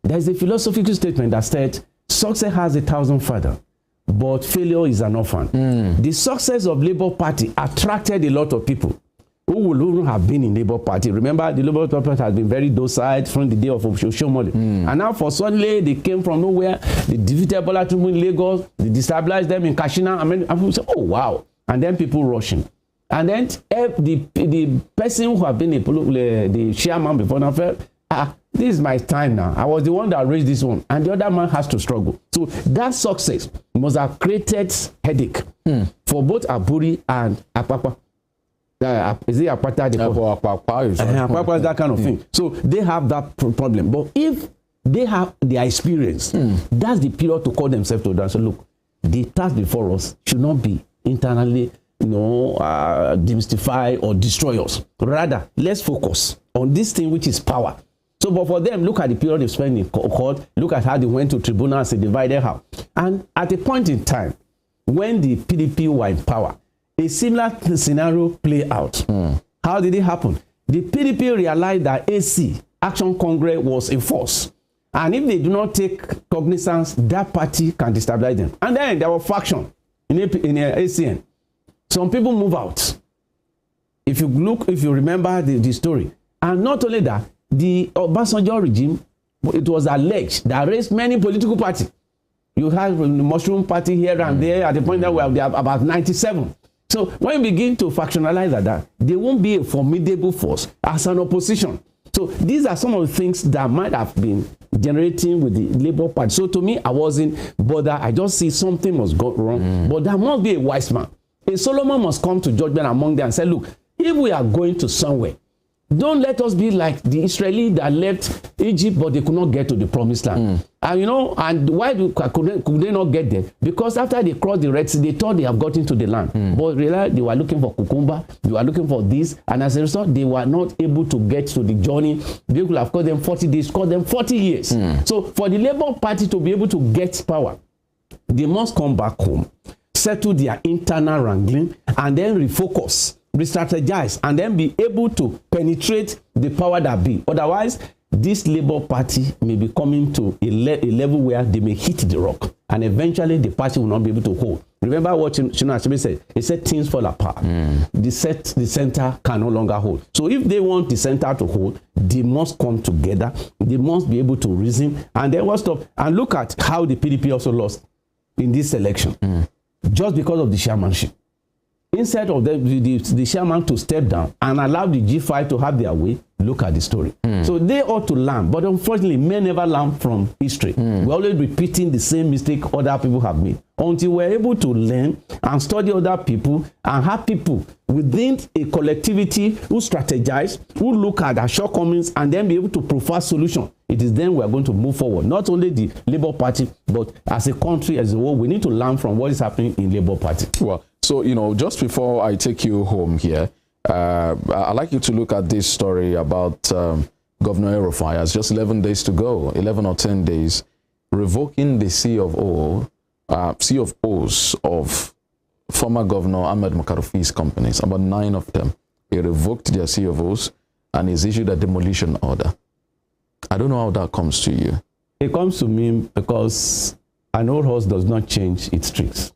there's a philosophical statement that said, success has 1,000 fathers, but failure is an orphan. The success of Labour Party attracted a lot of people who wouldn't have been in Labour Party. Remember, the Labour Party has been very docile from the day of Oshomole. And now for suddenly, they came from nowhere, they defeated Bola Tinubu in Lagos, they destabilized them in Kashina. I mean, and people say, oh, wow. And then people rushing. And then the person who had been the chairman before now felt, this is my time now. I was the one that raised this one. And the other man has to struggle. So that success must have created headache for both Aburi and Apapa. Is it Apata? Apapa is that kind of thing. So they have that problem. But if they have their experience, that's the period to call themselves to that. So look, the task before us should not be internally, demystify or destroy us. Rather, let's focus on this thing which is power. So, but for them, look at the period they spent in court. Look at how they went to tribunal as a divided house. And at a point in time, when the PDP were in power, a similar scenario played out. How did it happen? The PDP realized that AC, Action Congress, was in force. And if they do not take cognizance, that party can destabilize them. And then there was faction in ACN. Some people move out. If you remember the story. And not only that, the Obasanjo regime, it was alleged that raised many political parties. You have the Mushroom Party here and there at the point that we have about 97. So when you begin to factionalize like that, they won't be a formidable force as an opposition. So these are some of the things that might have been generating with the Labour Party. So to me, I wasn't bothered. I just see something must go wrong. But there must be a wise man. A Solomon must come to judgment among them and say, look, if we are going to somewhere, don't let us be like the Israeli that left Egypt, but they could not get to the promised land. And and why could they not get there? Because after they crossed the Red Sea, they thought they have gotten to the land. But really, they were looking for cucumber, they were looking for this, and as a result, they were not able to get to the journey. They could have cost them 40 days, cost them 40 years. So for the Labour Party to be able to get power, they must come back home, settle their internal wrangling, and then refocus, re-strategize, and then be able to penetrate the power that be. Otherwise, this Labour Party may be coming to a level where they may hit the rock, and eventually the party will not be able to hold. Remember what Chinua Achebe said? He said things fall apart. The center can no longer hold. So if they want the center to hold, they must come together. They must be able to reason, and then what's up? And look at how the PDP also lost in this election, just because of the chairmanship. Instead of the chairman to step down and allow the G5 to have their way, look at the story. So they ought to learn, but unfortunately, men never learn from history. We're always repeating the same mistake other people have made. Until we're able to learn and study other people and have people within a collectivity who strategize, who look at our shortcomings and then be able to provide solutions. It is then we're going to move forward. Not only the Labour Party, but as a country as a whole, we need to learn from what is happening in Labour Party. Well, so, just before I take you home here, I'd like you to look at this story about Governor El-Rufai. It's just 11 days to go, 11 or 10 days, revoking the C of O's of former Governor Ahmed Makarufi's companies, about 9 of them. He revoked their C of O's and he's issued a demolition order. I don't know how that comes to you. It comes to me because an old horse does not change its tricks.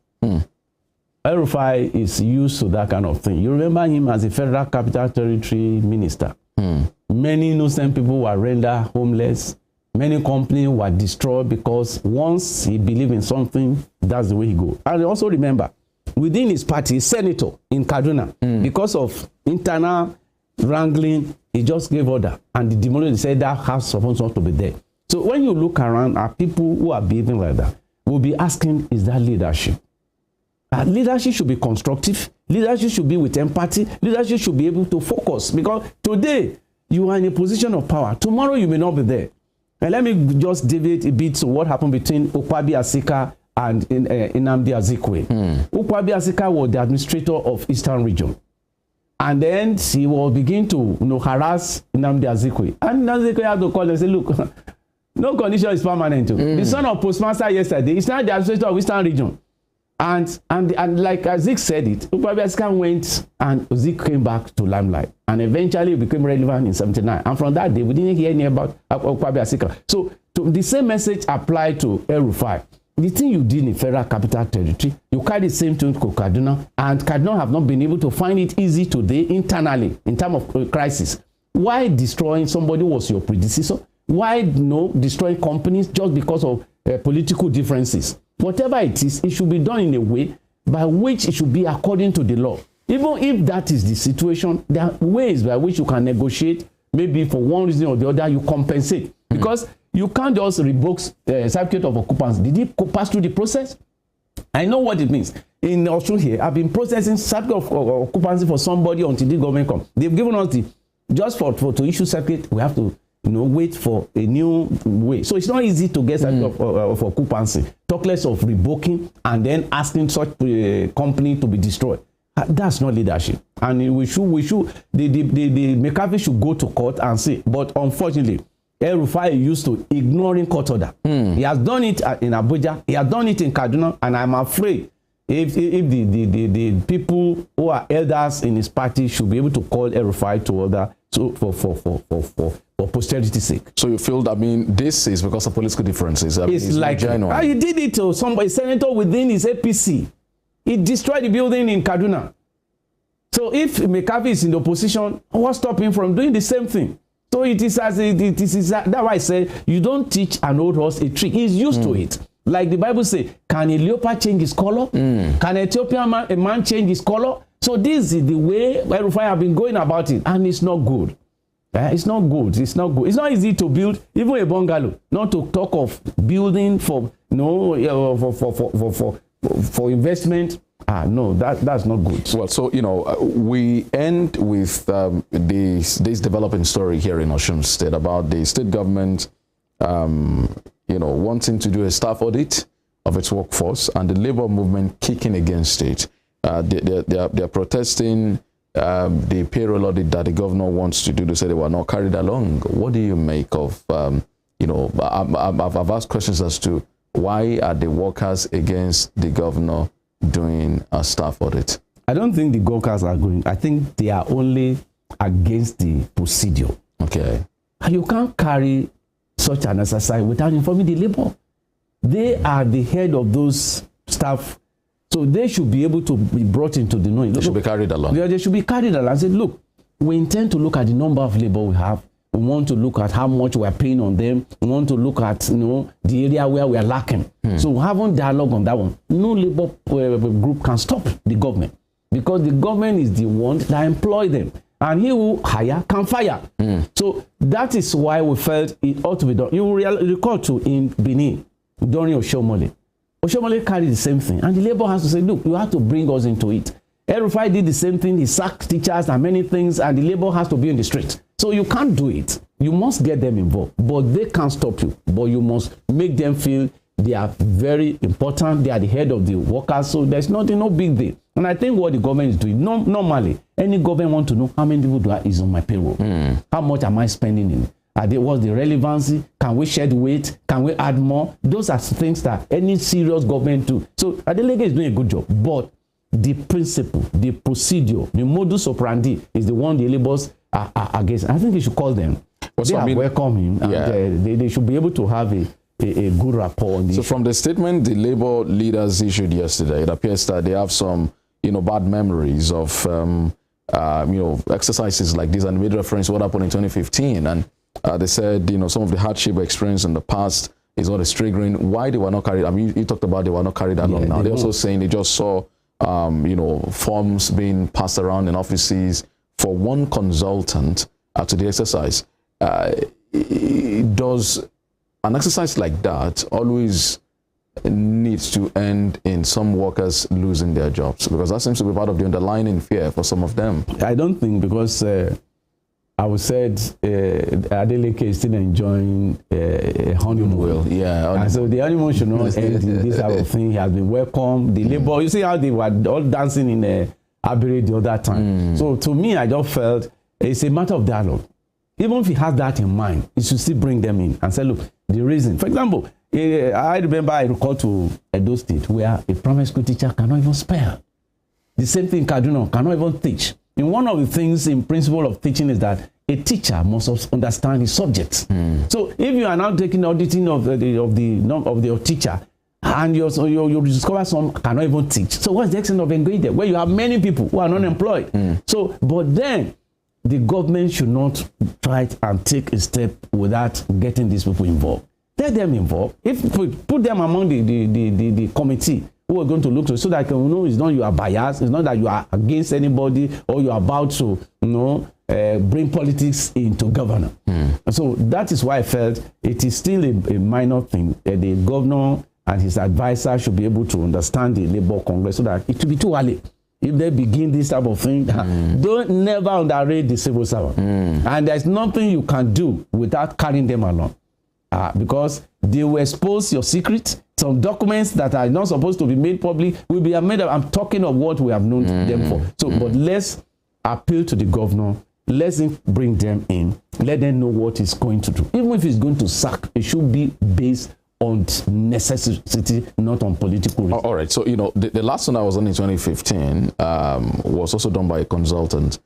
El-Rufai is used to that kind of thing. You remember him as a Federal Capital Territory minister. Many innocent people were rendered homeless. Many companies were destroyed because once he believed in something, that's the way he goes. And also remember, within his party, senator in Kaduna, because of internal wrangling, he just gave order. And the demolition said that house is supposed not to be there. So when you look around at people who are behaving like that, we'll be asking, is that leadership? Leadership should be constructive. Leadership should be with empathy. Leadership should be able to focus. Because today, you are in a position of power. Tomorrow, you may not be there. And let me just deviate a bit to what happened between Ukwabi Asika and Nnamdi Azikiwe. Ukwabi Asika was the administrator of Eastern Region. And then he will begin to harass Nnamdi Azikiwe. And Nnamdi Azikiwe had to call and say, look, no condition is permanent. The son of postmaster yesterday is not the administrator of Eastern Region. And like Zik said it, Kwame Asika went and Zik came back to limelight and eventually became relevant in 79. And from that day, we didn't hear anything about Kwame Asika. So the same message applied to El-Rufai. The thing you did in Federal Capital Territory, you carry the same thing to Kaduna, and Kaduna have not been able to find it easy today internally in terms of crisis. Why destroying somebody who was your predecessor? Why destroying companies just because of political differences? Whatever it is, it should be done in a way by which it should be according to the law. Even if that is the situation, there are ways by which you can negotiate. Maybe for one reason or the other, you compensate. Because you can't just revoke certificate of occupancy. Did it pass through the process? I know what it means. In Osun here, I've been processing certificate of occupancy for somebody until the government comes. They've given us the, just for to issue certificate, we have to wait for a new way. So it's not easy to get certificate of occupancy. Talk less of revoking and then asking such company to be destroyed. That's not leadership. And we should the McCarthy should go to court and say, but unfortunately, El-Rufai used to ignoring court order. He has done it in Abuja, he has done it in Kaduna, and I'm afraid if the people who are elders in his party should be able to call El-Rufai to order for posterity's sake. So you feel that, I mean, this is because of political differences? It's like he did it to somebody, senator within his APC. He destroyed the building in Kaduna. So if McCarthy is in the opposition, what's stopping him from doing the same thing? So it is as that's why I said you don't teach an old horse a trick. He's used to it. Like the Bible says, can a leopard change his color? Can an Ethiopian man change his color? So this is the way El-Rufai have been going about it, and it's not good. It's not good. It's not good. It's not easy to build even a bungalow. Not to talk of building for for investment. No, that's not good. Well, so we end with this developing story here in Osun State about the state government, wanting to do a staff audit of its workforce and the labor movement kicking against it. They're protesting the payroll audit that the governor wants to do. They say they were not carried along. What do you make of? I've asked questions as to why are the workers against the governor doing a staff audit? I don't think the workers are going. I think they are only against the procedure. Okay. And you can't carry such an exercise without informing the labor. They are the head of those staff, so they should be able to be brought into the knowing. They should be carried along. They should be carried along and say, look, we intend to look at the number of labor we have. We want to look at how much we are paying on them. We want to look at the area where we are lacking. So having dialogue on that one. No labor group can stop the government, because the government is the one that employ them, and he who hire can fire. So that is why we felt it ought to be done. You will recall too in Benin during Oshomole. Oshomole carried the same thing, and the labor has to say, look, you have to bring us into it. El-Rufai did the same thing. He sacked teachers and many things, and the labor has to be in the street. So you can't do it. You must get them involved, but they can't stop you. But you must make them feel they are very important. They are the head of the workers. So there's no big deal. And I think what the government is doing, normally, any government want to know how many people is on my payroll. How much am I spending in? What's the relevancy? Can we shed weight? Can we add more? Those are things that any serious government do. So Adeleke is doing a good job, but the principle, the procedure, the modus operandi is the one the laborers are against. I think you should call them. They welcome him. Yeah. And, they should be able to have a good rapport on this. So from the statement the labor leaders issued yesterday, it appears that they have some bad memories of exercises like this, and made reference to what happened in 2015. And they said some of the hardship experienced in the past is what is triggering why they were not carried. I mean, you talked about they were not carried along. Now they're also saying they just saw forms being passed around in offices for one consultant to the exercise. Does an exercise like that always needs to end in some workers losing their jobs? Because that seems to be part of the underlying fear for some of them. I don't think, because I would say Adeleke is still enjoying a honeymoon. Yeah. And so the honeymoon should not end in this type of thing. He has been welcomed. The labor, you see how they were all dancing in Abere the other time. So to me, I just felt it's a matter of dialogue. Even if he has that in mind, he should still bring them in and say, look, the reason. For example, I remember I recall to Edo State where a primary school teacher cannot even spell. The same thing Kaduna cannot even teach. And one of the things in principle of teaching is that a teacher must understand his subjects. So if you are now taking auditing of the teacher, and you discover some cannot even teach. So what's the extent of engagement where you have many people who are not employed? So, but then the government should not try and take a step without getting these people involved. Let them involved. If we put them among the committee who are going to look to, so that you know it's not you are biased, it's not that you are against anybody or you are about to bring politics into governance. So that is why I felt it is still a minor thing that the governor and his advisor should be able to understand the Labour Congress, so that it will be too early if they begin this type of thing. Don't never underrate the civil servant. And there's nothing you can do without carrying them along, because they will expose your secret. Some documents that are not supposed to be made public will be made. I'm talking of what we have known them for. So, but let's appeal to the governor. Let's bring them in. Let them know what he's going to do. Even if he's going to sack, it should be based on necessity, not on political reasons. All right. So, the last one I was on in 2015 was also done by a consultant.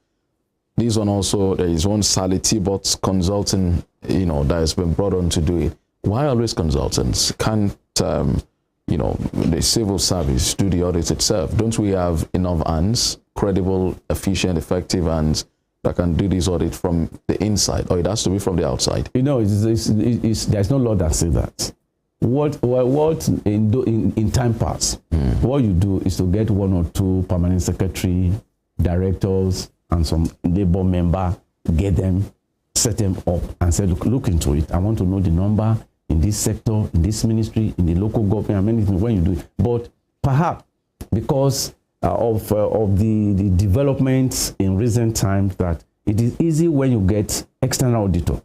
This one also, there is one Sally Tibot's consulting, that has been brought on to do it. Why always consultants? Can't, the civil service do the audit itself? Don't we have enough hands, credible, efficient, effective hands that can do this audit from the inside, or it has to be from the outside? There's no law that says that. What in time past, what you do is to get 1 or 2 permanent secretary, directors, and some labor member, get them, set them up, and say, look into it. I want to know the number in this sector, in this ministry, in the local government, and many things when you do it. But perhaps because of the developments in recent times, that it is easy when you get external auditor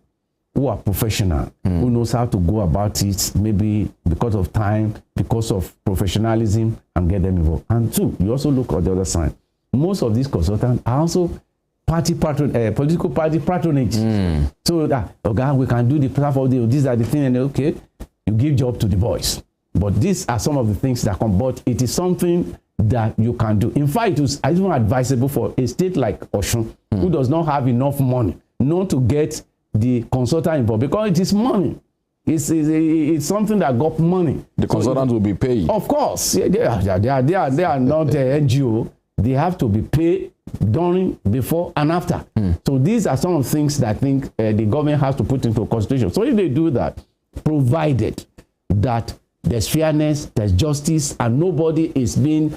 who are professional, who knows how to go about it, maybe because of time, because of professionalism, and get them involved. And 2, you also look at the other side. Most of these consultants are also political party patronage. So that, we can do the stuff of these are the things, and okay, you give job to the boys. But these are some of the things that come, but it is something that you can do. In fact, it was even advisable for a state like Osun, who does not have enough money, not to get the consultant involved, because it is money. It's something that got money. The consultant will be paid. Of course. They are not the NGO. They have to be paid during, before, and after. So these are some of the things that I think the government has to put into consideration. So if they do that, provided that there's fairness, there's justice, and nobody is being,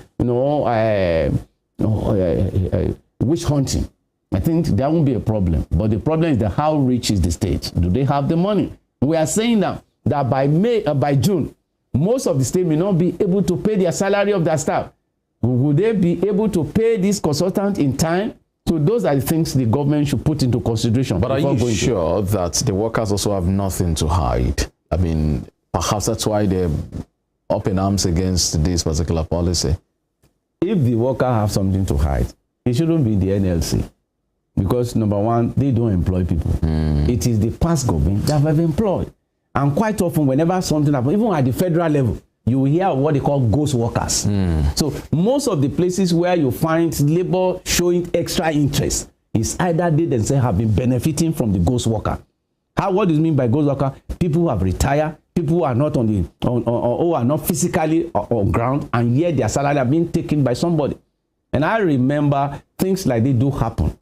witch hunting, I think there won't be a problem. But the problem is how rich is the state? Do they have the money? We are saying now that by June, most of the state may not be able to pay their salary of their staff. Would they be able to pay this consultant in time? So those are the things the government should put into consideration. But are you sure that the workers also have nothing to hide? I mean, perhaps that's why they're up in arms against this particular policy. If the worker have something to hide, it shouldn't be the NLC. Because number one, they don't employ people. It is the past government that have employed. And quite often, whenever something happens, even at the federal level, you will hear what they call ghost workers. So most of the places where you find labor showing extra interest is either they themselves have been benefiting from the ghost worker. What do you mean by ghost worker? People who have retired, people who are not who are not physically on ground, and yet their salary are being taken by somebody. And I remember things like they do happen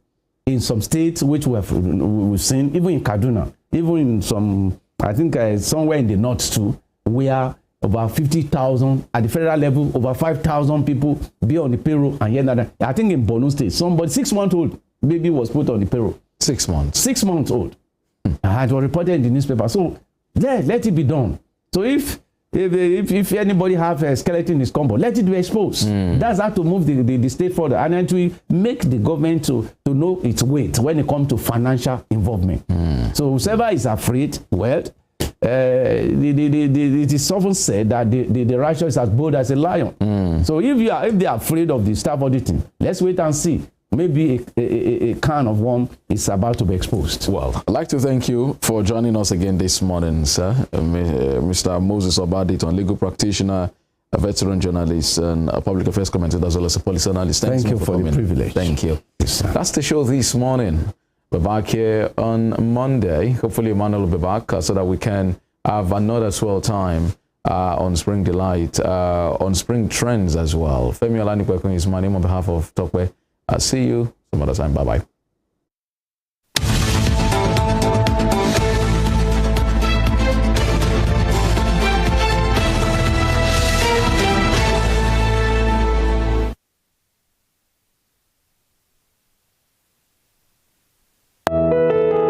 in some states which we've seen, even in Kaduna, even in some, I think somewhere in the north too, where about 50,000 at the federal level, over 5,000 people be on the payroll, and yet I think in Borno State, somebody 6-month-old baby was put on the payroll. 6 months. 6 months old. And it was reported in the newspaper. So let it be done. So if anybody have a skeleton in his combo, let it be exposed. That's how to move the state further, and then to make the government to know its weight when it comes to financial involvement. So whoever is afraid, well, it is often said that the righteous is as bold as a lion. So if they are afraid of the staff auditing, let's wait and see maybe a can of worm is about to be exposed. Well, I'd like to thank you for joining us again this morning, sir. Mr. Moses Obaditon, legal practitioner, a veteran journalist, and a public affairs commentator, as well as a policy analyst. Thank you for the privilege. Thank you. Yes, that's the show this morning. We're back here on Monday. Hopefully, Emmanuel will be back so that we can have another swell time on Spring Delight, on Spring Trends as well. Femi OLANIPEKUN is my name on behalf of TOPE. I'll see you some other time. Bye-bye.